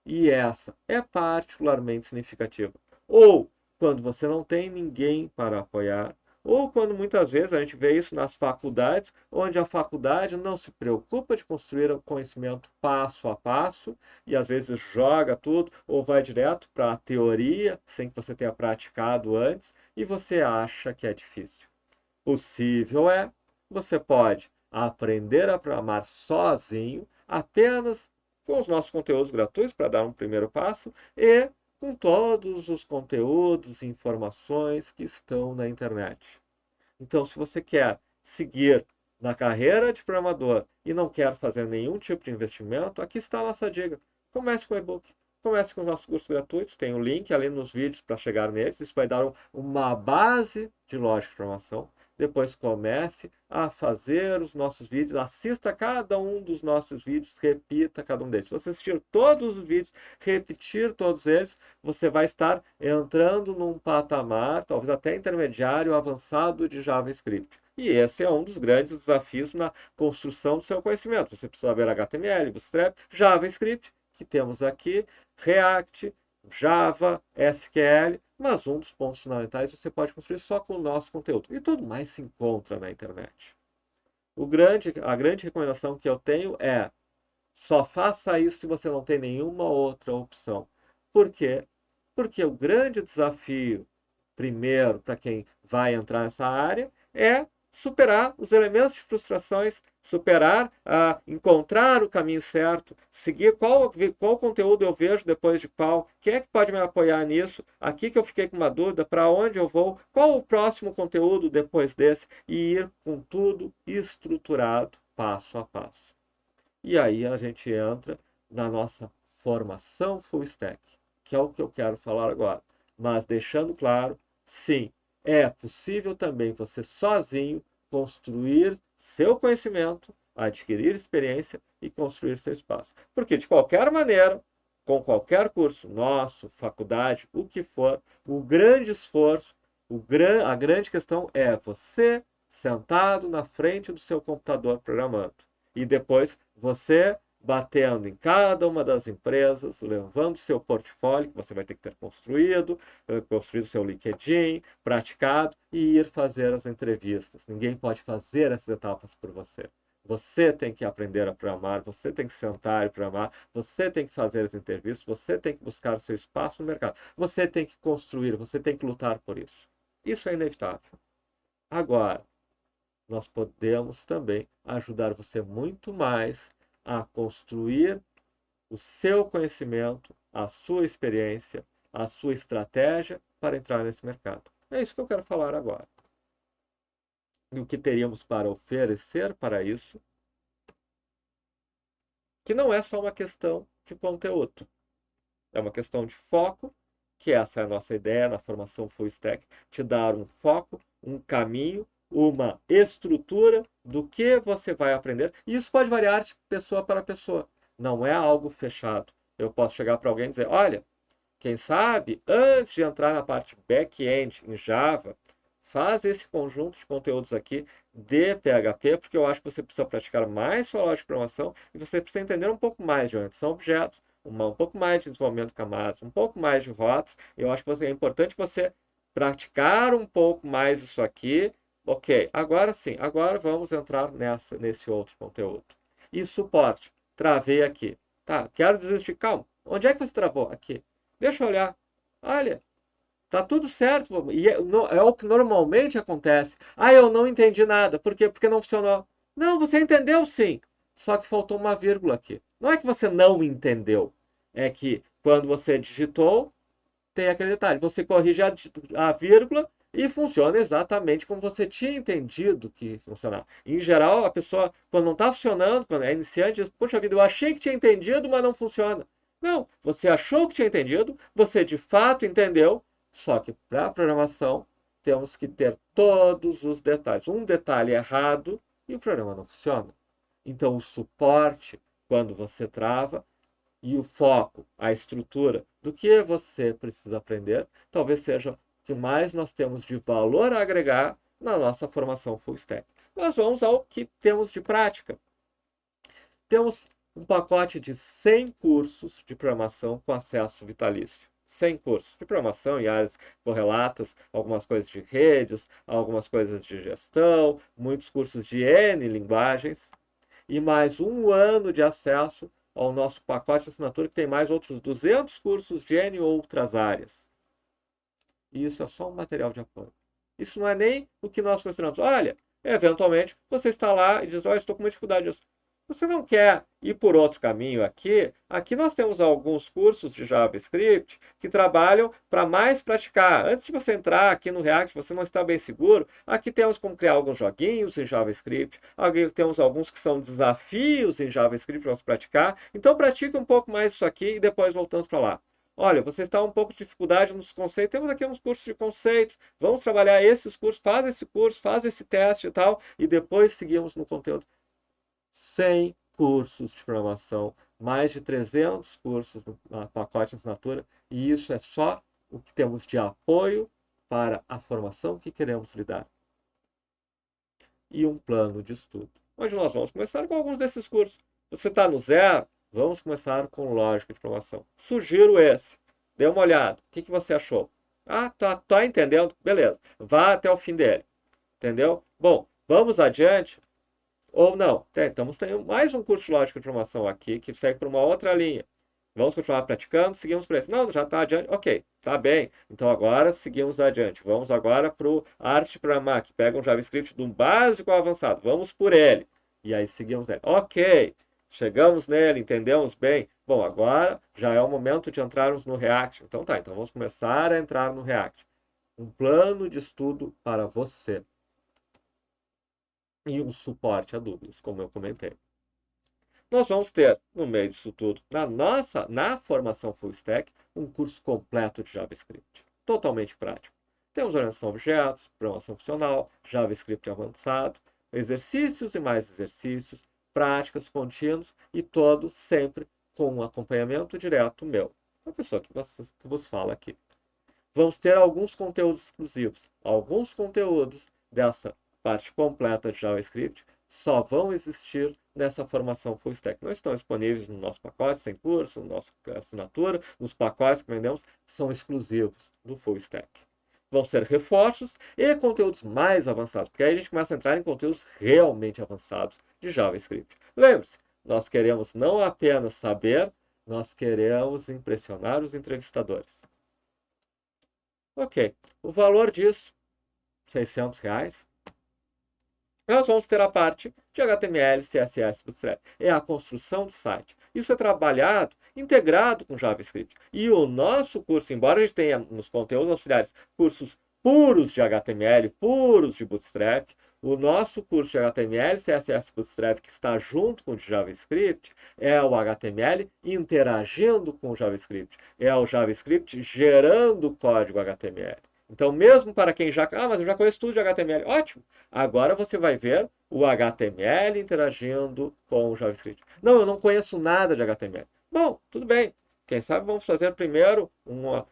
e essa é particularmente significativa. Ou quando você não tem ninguém para apoiar, ou quando muitas vezes a gente vê isso nas faculdades, onde a faculdade não se preocupa de construir o conhecimento passo a passo e às vezes joga tudo ou vai direto para a teoria sem que você tenha praticado antes e você acha que é difícil. Possível é, você pode aprender a programar sozinho, apenas com os nossos conteúdos gratuitos para dar um primeiro passo e com todos os conteúdos e informações que estão na internet. Então, se você quer seguir na carreira de programador e não quer fazer nenhum tipo de investimento, aqui está a nossa dica. Comece com o e-book. Comece com os nossos cursos gratuitos. Tem um link ali nos vídeos para chegar neles. Isso vai dar uma base de lógica de programação. Depois comece a fazer os nossos vídeos, assista cada um dos nossos vídeos, repita cada um deles. Se você assistir todos os vídeos, repetir todos eles, você vai estar entrando num patamar, talvez até intermediário, avançado de JavaScript. E esse é um dos grandes desafios na construção do seu conhecimento. Você precisa saber HTML, Bootstrap, JavaScript, que temos aqui, React, Java, SQL, mas um dos pontos fundamentais você pode construir só com o nosso conteúdo. E tudo mais se encontra na internet. A grande recomendação que eu tenho é só faça isso se você não tem nenhuma outra opção. Por quê? Porque o grande desafio, primeiro, para quem vai entrar nessa área, é superar os elementos de frustrações, superar, encontrar o caminho certo, seguir qual conteúdo eu vejo depois de qual, quem é que pode me apoiar nisso, aqui que eu fiquei com uma dúvida, para onde eu vou, qual o próximo conteúdo depois desse, e ir com tudo estruturado, passo a passo. E aí a gente entra na nossa formação full stack, que é o que eu quero falar agora. Mas deixando claro, sim, é possível também você sozinho construir seu conhecimento, adquirir experiência e construir seu espaço. Porque de qualquer maneira, com qualquer curso nosso, faculdade, o que for, o grande esforço A grande questão é você sentado na frente do seu computador programando. E depois você batendo em cada uma das empresas, levando seu portfólio, que você vai ter que ter construído seu LinkedIn, praticado, e ir fazer as entrevistas. Ninguém pode fazer essas etapas por você. Você tem que aprender a programar, você tem que sentar e programar, você tem que fazer as entrevistas, você tem que buscar o seu espaço no mercado, você tem que construir, você tem que lutar por isso. Isso é inevitável. Agora, nós podemos também ajudar você muito mais a construir o seu conhecimento, a sua experiência, a sua estratégia para entrar nesse mercado. É isso que eu quero falar agora. E o que teríamos para oferecer para isso, que não é só uma questão de conteúdo, é uma questão de foco, que essa é a nossa ideia na formação Full Stack, te dar um foco, um caminho, uma estrutura do que você vai aprender. E isso pode variar de pessoa para pessoa. Não é algo fechado. Eu posso chegar para alguém e dizer, olha, quem sabe, antes de entrar na parte back-end em Java, faz esse conjunto de conteúdos aqui de PHP, porque eu acho que você precisa praticar mais sua lógica de programação e você precisa entender um pouco mais de orientação a objetos, um pouco mais de desenvolvimento de camadas, um pouco mais de rotas. Eu acho que é importante você praticar um pouco mais isso aqui. Ok, agora sim, agora vamos entrar nesse outro conteúdo. E suporte, travei aqui. Tá, quero desistir. Calma, onde é que você travou? Aqui. Deixa eu olhar. Olha, tá tudo certo. E é o que normalmente acontece. Ah, eu não entendi nada. Por quê? Porque não funcionou. Não, você entendeu sim. Só que faltou uma vírgula aqui. Não é que você não entendeu. É que quando você digitou, tem aquele detalhe. Você corrige a vírgula e funciona exatamente como você tinha entendido que funcionava. Em geral, a pessoa, quando não está funcionando, quando é iniciante, diz, poxa vida, eu achei que tinha entendido, mas não funciona. Não, você achou que tinha entendido, você de fato entendeu, só que para a programação temos que ter todos os detalhes. Um detalhe errado e o programa não funciona. Então, o suporte, quando você trava, e o foco, a estrutura do que você precisa aprender, talvez seja o que mais nós temos de valor a agregar na nossa formação full stack. Nós vamos ao que temos de prática. Temos um pacote de 100 cursos de programação com acesso vitalício. 100 cursos de programação em áreas correlatas, algumas coisas de redes, algumas coisas de gestão, muitos cursos de N linguagens, e mais um ano de acesso ao nosso pacote de assinatura, que tem mais outros 200 cursos de N outras áreas. E isso é só um material de apoio. Isso não é nem o que nós consideramos. Olha, eventualmente você está lá e diz, olha, estou com uma dificuldade disso. Você não quer ir por outro caminho aqui? Aqui nós temos alguns cursos de JavaScript que trabalham para mais praticar. Antes de você entrar aqui no React, você não está bem seguro. Aqui temos como criar alguns joguinhos em JavaScript. Aqui temos alguns que são desafios em JavaScript para você praticar. Então pratique um pouco mais isso aqui e depois voltamos para lá. Olha, você está um pouco de dificuldade nos conceitos. Temos aqui uns cursos de conceitos. Vamos trabalhar esses cursos. Faz esse curso, faz esse teste e tal. E depois seguimos no conteúdo. 100 cursos de programação, mais de 300 cursos no pacote de assinatura, e isso é só o que temos de apoio para a formação que queremos lhe dar. E um plano de estudo. Hoje nós vamos começar com alguns desses cursos. Você está no zero? Vamos começar com lógica de programação. Sugiro esse. Dê uma olhada. O que você achou? Ah, tá entendendo? Beleza. Vá até o fim dele. Entendeu? Bom, vamos adiante. Ou não. Estamos tendo mais um curso de lógica de programação aqui que segue para uma outra linha. Vamos continuar praticando, seguimos para esse. Não, já está adiante. Ok, está bem. Então agora seguimos adiante. Vamos agora para o arte de programar, que pega um JavaScript do básico ao avançado. Vamos por ele. E aí seguimos nele. Ok, chegamos nele, entendemos bem. Bom, agora já é o momento de entrarmos no React. Então tá, então vamos começar a entrar no React. Um plano de estudo para você e um suporte a dúvidas, como eu comentei. Nós vamos ter, no meio disso tudo, na formação Full Stack, um curso completo de JavaScript, totalmente prático. Temos orientação a objetos, programação funcional, JavaScript avançado, exercícios e mais exercícios, práticas contínuas e todo sempre com um acompanhamento direto meu, a pessoa que vos fala aqui. vamos ter alguns conteúdos exclusivos. Alguns conteúdos dessa parte completa de JavaScript só vão existir nessa formação full stack. Não estão disponíveis no nosso pacote sem curso, na nossa assinatura, nos pacotes que vendemos, são exclusivos do full stack. Vão ser reforços e conteúdos mais avançados, porque aí a gente começa a entrar em conteúdos realmente avançados de JavaScript. Lembre-se, nós queremos não apenas saber, nós queremos impressionar os entrevistadores. Ok, o valor disso, R$600. Nós vamos ter a parte de HTML, CSS, Bootstrap. É a construção de site. Isso é trabalhado, integrado com JavaScript. E o nosso curso, embora a gente tenha nos conteúdos auxiliares cursos puros de HTML, puros de Bootstrap, o nosso curso de HTML, CSS, Bootstrap, que está junto com o de JavaScript, é o HTML interagindo com o JavaScript. É o JavaScript gerando código HTML. Então, mesmo para quem já... Ah, mas eu já conheço tudo de HTML. Ótimo! Agora você vai ver o HTML interagindo com o JavaScript. Não, eu não conheço nada de HTML. Bom, tudo bem. Quem sabe vamos fazer primeiro,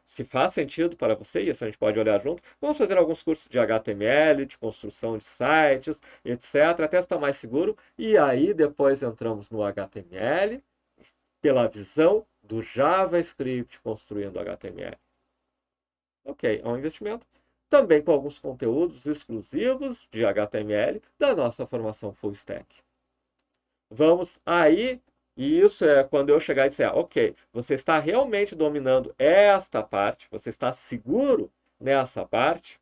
se faz sentido para você, e isso a gente pode olhar junto, vamos fazer alguns cursos de HTML, de construção de sites, etc., até estar mais seguro. E aí depois entramos no HTML, pela visão do JavaScript construindo HTML. Ok, é um investimento. Também com alguns conteúdos exclusivos de HTML da nossa formação Full Stack. Vamos aí, e isso é quando eu chegar e dizer, ok, você está realmente dominando esta parte, você está seguro nessa parte,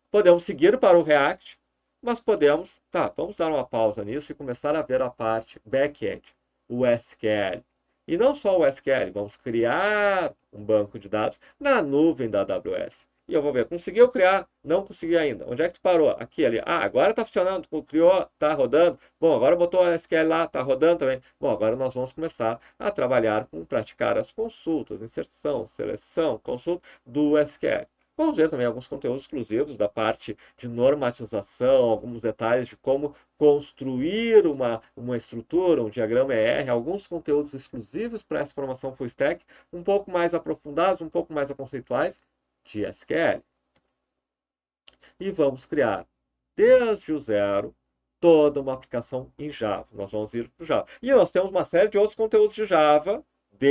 podemos seguir para o React, mas podemos, vamos dar uma pausa nisso e começar a ver a parte back-end, o SQL. E não só o SQL, vamos criar um banco de dados na nuvem da AWS. E eu vou ver, conseguiu criar? Não consegui ainda. Onde é que tu parou? Aqui, ali. Ah, agora está funcionando, criou, está rodando. Bom, agora botou o SQL lá, está rodando também. Bom, agora nós vamos começar a trabalhar com praticar as consultas, inserção, seleção, consulta do SQL. Vamos ver também alguns conteúdos exclusivos da parte de normatização, alguns detalhes de como construir uma estrutura, um diagrama ER, alguns conteúdos exclusivos para essa formação full stack, um pouco mais aprofundados, um pouco mais conceituais de SQL. E vamos criar, desde o zero, toda uma aplicação em Java. Nós vamos ir para o Java. E nós temos uma série de outros conteúdos de Java,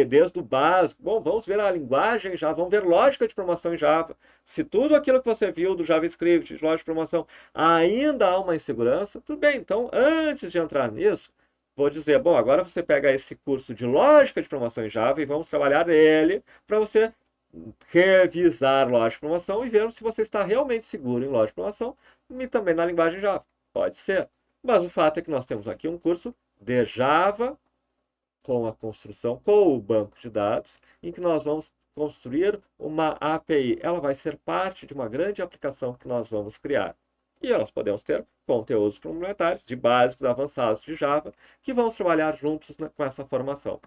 desde o básico. Bom, vamos ver a linguagem em Java, vamos ver lógica de programação em Java. Se tudo aquilo que você viu do JavaScript, de lógica de programação, ainda há uma insegurança, tudo bem. Então, antes de entrar nisso, vou dizer, bom, agora você pega esse curso de lógica de programação em Java e vamos trabalhar nele para você revisar lógica de programação e ver se você está realmente seguro em lógica de programação e também na linguagem Java. Pode ser. Mas o fato é que nós temos aqui um curso de Java com a construção, com o banco de dados, em que nós vamos construir uma API. Ela vai ser parte de uma grande aplicação que nós vamos criar. E nós podemos ter conteúdos complementares, de básicos, avançados de Java, que vamos trabalhar juntos com essa formação.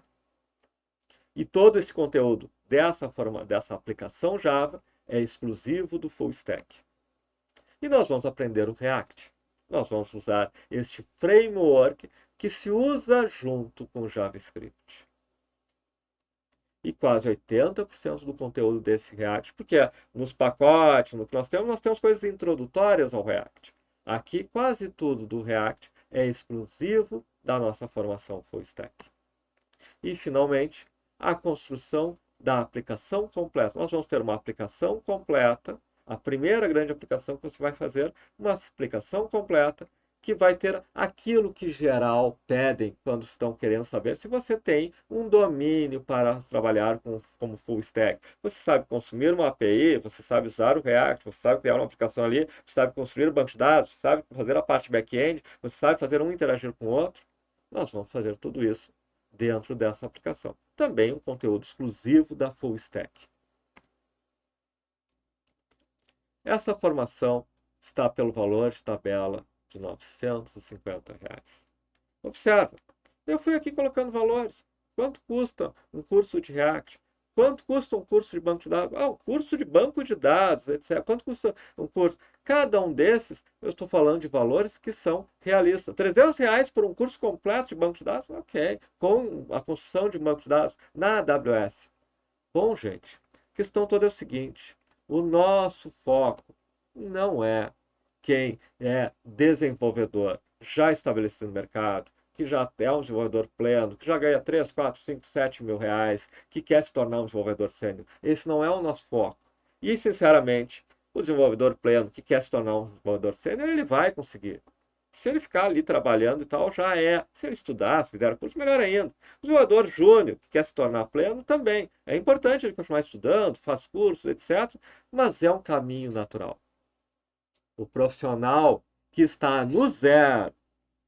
E todo esse conteúdo dessa aplicação Java é exclusivo do Full Stack. E nós vamos aprender o React. Nós vamos usar este framework que se usa junto com o JavaScript. E quase 80% do conteúdo desse React, porque nos pacotes, no que nós temos coisas introdutórias ao React. Aqui, quase tudo do React é exclusivo da nossa formação Full Stack. E, finalmente, a construção da aplicação completa. Nós vamos ter uma aplicação completa, a primeira grande aplicação que você vai fazer, uma aplicação completa que vai ter aquilo que geral pedem quando estão querendo saber se você tem um domínio para trabalhar como full stack. Você sabe consumir uma API, você sabe usar o React, você sabe criar uma aplicação ali, você sabe construir um banco de dados, você sabe fazer a parte back-end, você sabe fazer um interagir com o outro. Nós vamos fazer tudo isso dentro dessa aplicação. Também um conteúdo exclusivo da Full Stack. Essa formação está pelo valor de tabela de R$ 950. Observa, eu fui aqui colocando valores. Quanto custa um curso de React? Quanto custa um curso de banco de dados? Ah, um curso de banco de dados, etc. Quanto custa um curso? Cada um desses, eu estou falando de valores que são realistas. R$300 por um curso completo de banco de dados? Ok. Com a construção de banco de dados na AWS. Bom, gente, a questão toda é o seguinte. O nosso foco não é quem é desenvolvedor já estabelecido no mercado, que já é um desenvolvedor pleno, que já ganha 3, 4, 5, 7 mil reais, que quer se tornar um desenvolvedor sênior. Esse não é o nosso foco. E, sinceramente, o desenvolvedor pleno que quer se tornar um desenvolvedor sênior, ele vai conseguir. Se ele ficar ali trabalhando e tal, já é. Se ele estudar, se fizer curso, melhor ainda. O desenvolvedor júnior, que quer se tornar pleno, também. É importante ele continuar estudando, faz cursos, etc. Mas é um caminho natural. O profissional que está no zero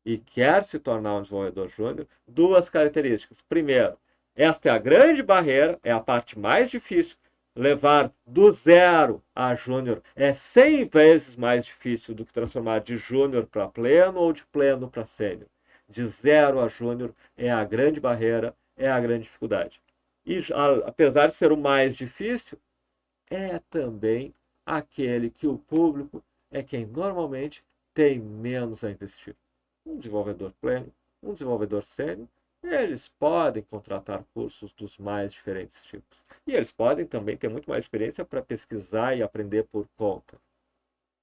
e quer se tornar um desenvolvedor júnior, duas características. Primeiro, esta é a grande barreira, é a parte mais difícil. Levar do zero a júnior é 100 vezes mais difícil do que transformar de júnior para pleno ou de pleno para sênior. De zero a júnior é a grande barreira, é a grande dificuldade. E apesar de ser o mais difícil, é também aquele que o público é quem normalmente tem menos a investir. Um desenvolvedor pleno, um desenvolvedor sênior, eles podem contratar cursos dos mais diferentes tipos. E eles podem também ter muito mais experiência para pesquisar e aprender por conta.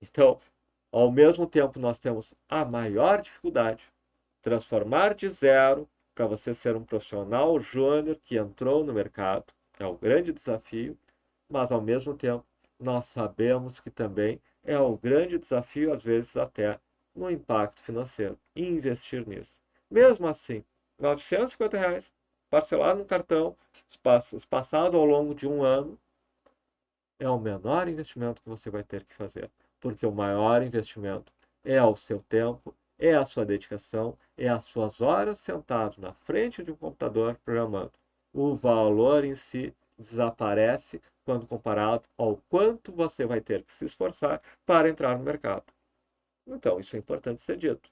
Então, ao mesmo tempo, nós temos a maior dificuldade, transformar de zero para você ser um profissional júnior que entrou no mercado, é o grande desafio, mas ao mesmo tempo, nós sabemos que também é o grande desafio, às vezes até no impacto financeiro, investir nisso. Mesmo assim, R$ 950 parcelado no cartão, passado ao longo de um ano, é o menor investimento que você vai ter que fazer, porque o maior investimento é o seu tempo, é a sua dedicação, é as suas horas sentado na frente de um computador programando. O valor em si desaparece quando comparado ao quanto você vai ter que se esforçar para entrar no mercado. Então, isso é importante ser dito.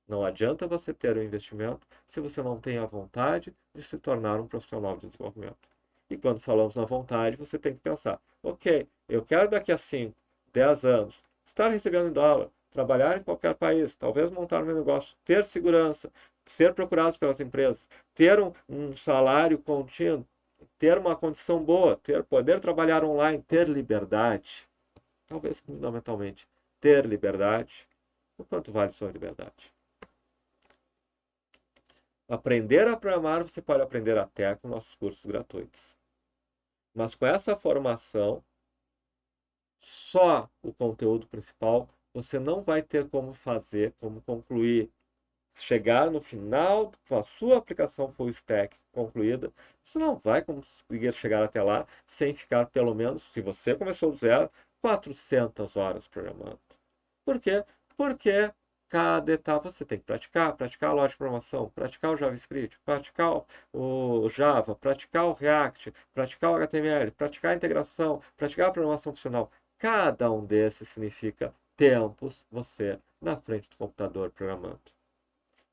Não adianta você ter um investimento se você não tem a vontade de se tornar um profissional de desenvolvimento. E quando falamos na vontade, você tem que pensar: ok, eu quero daqui a 5, 10 anos estar recebendo em dólar, trabalhar em qualquer país, talvez montar meu negócio, ter segurança, ser procurado pelas empresas, ter um salário contínuo, ter uma condição boa, poder trabalhar online, ter liberdade. Talvez fundamentalmente ter liberdade. O quanto vale sua liberdade? Aprender a programar você pode aprender até com nossos cursos gratuitos. Mas com essa formação, só o conteúdo principal, você não vai ter como fazer, como concluir, chegar no final com a sua aplicação full stack concluída, você não vai conseguir chegar até lá sem ficar pelo menos, se você começou do zero, 400 horas programando. Por quê? Porque cada etapa você tem que praticar a lógica de programação, praticar o JavaScript, praticar o Java, praticar o React, praticar o HTML, praticar a integração, praticar a programação funcional. Cada um desses significa tempos você na frente do computador programando.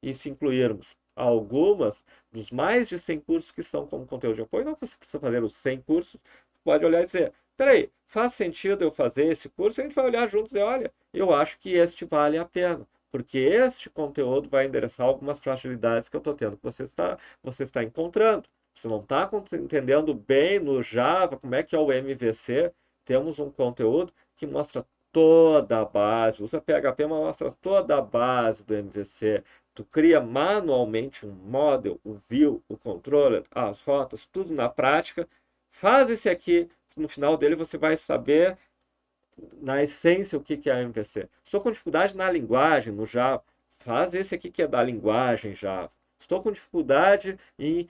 E se incluirmos algumas dos mais de 100 cursos que são como conteúdo de apoio, não você precisa fazer os 100 cursos, pode olhar e dizer, peraí, faz sentido eu fazer esse curso? A gente vai olhar juntos e olha, eu acho que este vale a pena, porque este conteúdo vai endereçar algumas fragilidades que eu estou tendo, que você está encontrando. Você não está entendendo bem no Java como é que é o MVC, temos um conteúdo que mostra toda a base, usa PHP, mas mostra toda a base do MVC. Tu cria manualmente um model, o view, o controller, as rotas, tudo na prática. Faz esse aqui, no final dele você vai saber na essência o que é MVC. Estou com dificuldade na linguagem, no Java. Faz esse aqui que é da linguagem Java. Estou com dificuldade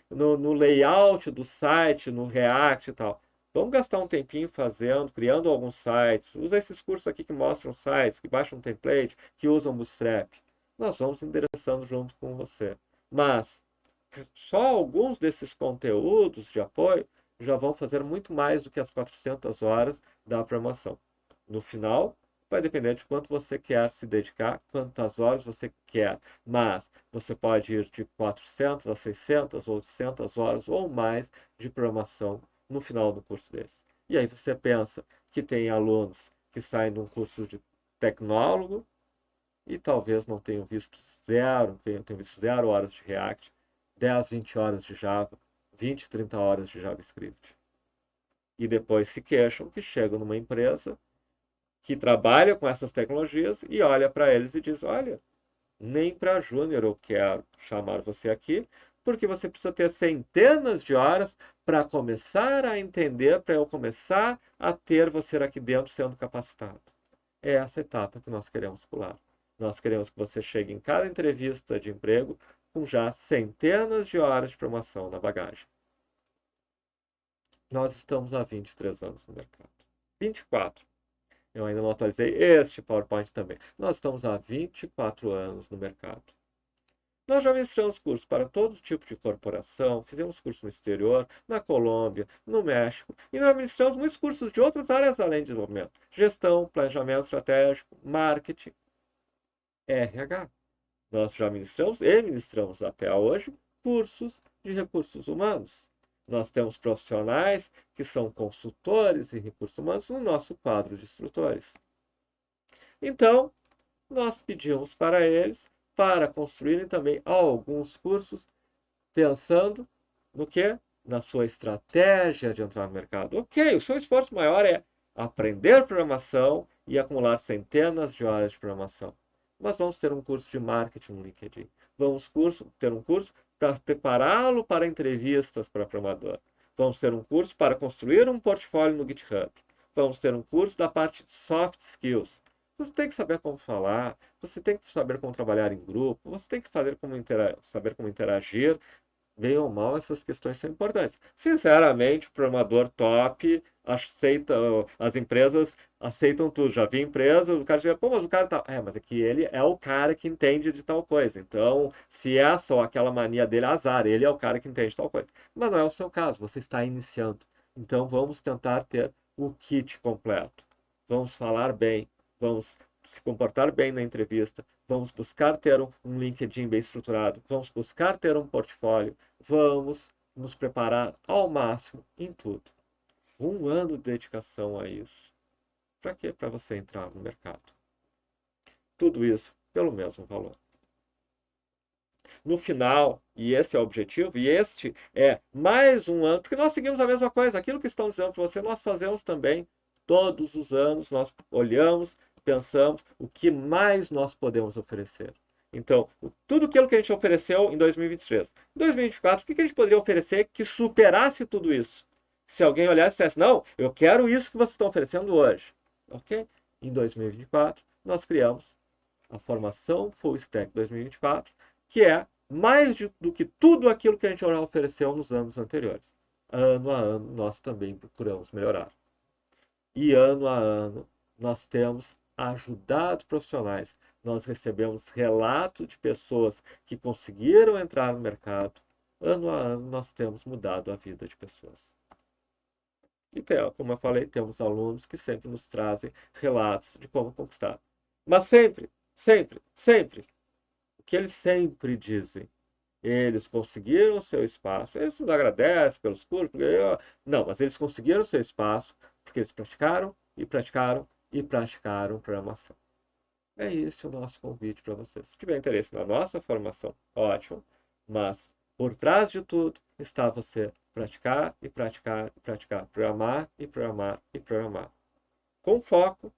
no layout do site, no React e tal. Vamos gastar um tempinho fazendo, criando alguns sites. Usa esses cursos aqui que mostram sites, que baixam um template, que usam Bootstrap. Nós vamos endereçando junto com você. Mas só alguns desses conteúdos de apoio já vão fazer muito mais do que as 400 horas da programação. No final, vai depender de quanto você quer se dedicar, quantas horas você quer. Mas você pode ir de 400 a 600 ou 800 horas ou mais de programação no final do curso desse. E aí você pensa que tem alunos que saem de um curso de tecnólogo e talvez não tenham visto tenham visto 0 horas de React, 10, 20 horas de Java, 20, 30 horas de JavaScript. e depois se queixam que chegam numa empresa que trabalha com essas tecnologias e olha para eles e diz: olha, nem para júnior eu quero chamar você aqui, porque você precisa ter centenas de horas para começar a entender, para eu começar a ter você aqui dentro sendo capacitado. É essa etapa que nós queremos pular. Nós queremos que você chegue em cada entrevista de emprego com já centenas de horas de promoção na bagagem. Nós estamos há 23 anos no mercado. 24. Eu ainda não atualizei este PowerPoint também. Nós estamos há 24 anos no mercado. Nós já ministramos cursos para todo tipo de corporação, fizemos cursos no exterior, na Colômbia, no México, e nós ministramos muitos cursos de outras áreas além de desenvolvimento. Gestão, planejamento estratégico, marketing, RH. Nós já ministramos e ministramos até hoje cursos de recursos humanos. Nós temos profissionais que são consultores em recursos humanos no nosso quadro de instrutores. Então, nós pedimos para eles para construírem também alguns cursos pensando no que? Na sua estratégia de entrar no mercado. Ok, o seu esforço maior é aprender programação e acumular centenas de horas de programação. Mas vamos ter um curso de marketing no LinkedIn. Vamos ter um curso para prepará-lo para entrevistas para programador. Vamos ter um curso para construir um portfólio no GitHub. Vamos ter um curso da parte de soft skills. Você tem que saber como falar, você tem que saber como trabalhar em grupo, você tem que saber como interagir. Bem ou mal, essas questões são importantes. Sinceramente, o programador top aceita, as empresas aceitam tudo. Já vi empresa, o cara diz, pô, mas o cara tá. Mas é que ele é o cara que entende de tal coisa. Então, se é só aquela mania dele, azar, ele é o cara que entende de tal coisa. Mas não é o seu caso, você está iniciando. Então, vamos tentar ter o kit completo. Vamos falar bem, vamos se comportar bem na entrevista, vamos buscar ter um LinkedIn bem estruturado, vamos buscar ter um portfólio, vamos nos preparar ao máximo em tudo. 1 ano de dedicação a isso. Para quê? Para você entrar no mercado. Tudo isso pelo mesmo valor. No final, e esse é o objetivo, e este é mais 1 ano, porque nós seguimos a mesma coisa, aquilo que estão dizendo para você, nós fazemos também todos os anos, nós olhamos, pensamos o que mais nós podemos oferecer. Então, tudo aquilo que a gente ofereceu em 2023. Em 2024, o que a gente poderia oferecer que superasse tudo isso? Se alguém olhasse e dissesse, não, eu quero isso que vocês estão oferecendo hoje. Ok? Em 2024, nós criamos a formação Full Stack 2024, que é mais do que tudo aquilo que a gente já ofereceu nos anos anteriores. Ano a ano, nós também procuramos melhorar. E ano a ano, nós temos ajudado profissionais. Nós recebemos relatos de pessoas que conseguiram entrar no mercado. Ano a ano, nós temos mudado a vida de pessoas. E, como eu falei, temos alunos que sempre nos trazem relatos de como conquistar. Mas sempre, sempre, sempre, o que eles sempre dizem, eles conseguiram o seu espaço. Eles nos agradecem pelos cursos. Não, mas eles conseguiram o seu espaço porque eles praticaram e praticaram e praticaram programação. É esse o nosso convite para vocês. Se tiver interesse na nossa formação, ótimo. Mas por trás de tudo está você praticar e praticar e praticar. Programar e programar e programar. Com foco,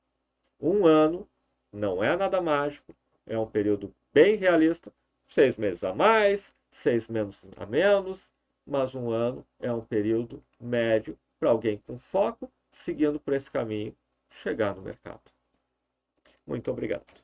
1 ano, não é nada mágico, é um período bem realista, 6 meses a mais, 6 meses a menos, mas 1 ano é um período médio para alguém com foco, seguindo por esse caminho, chegar no mercado. Muito obrigado.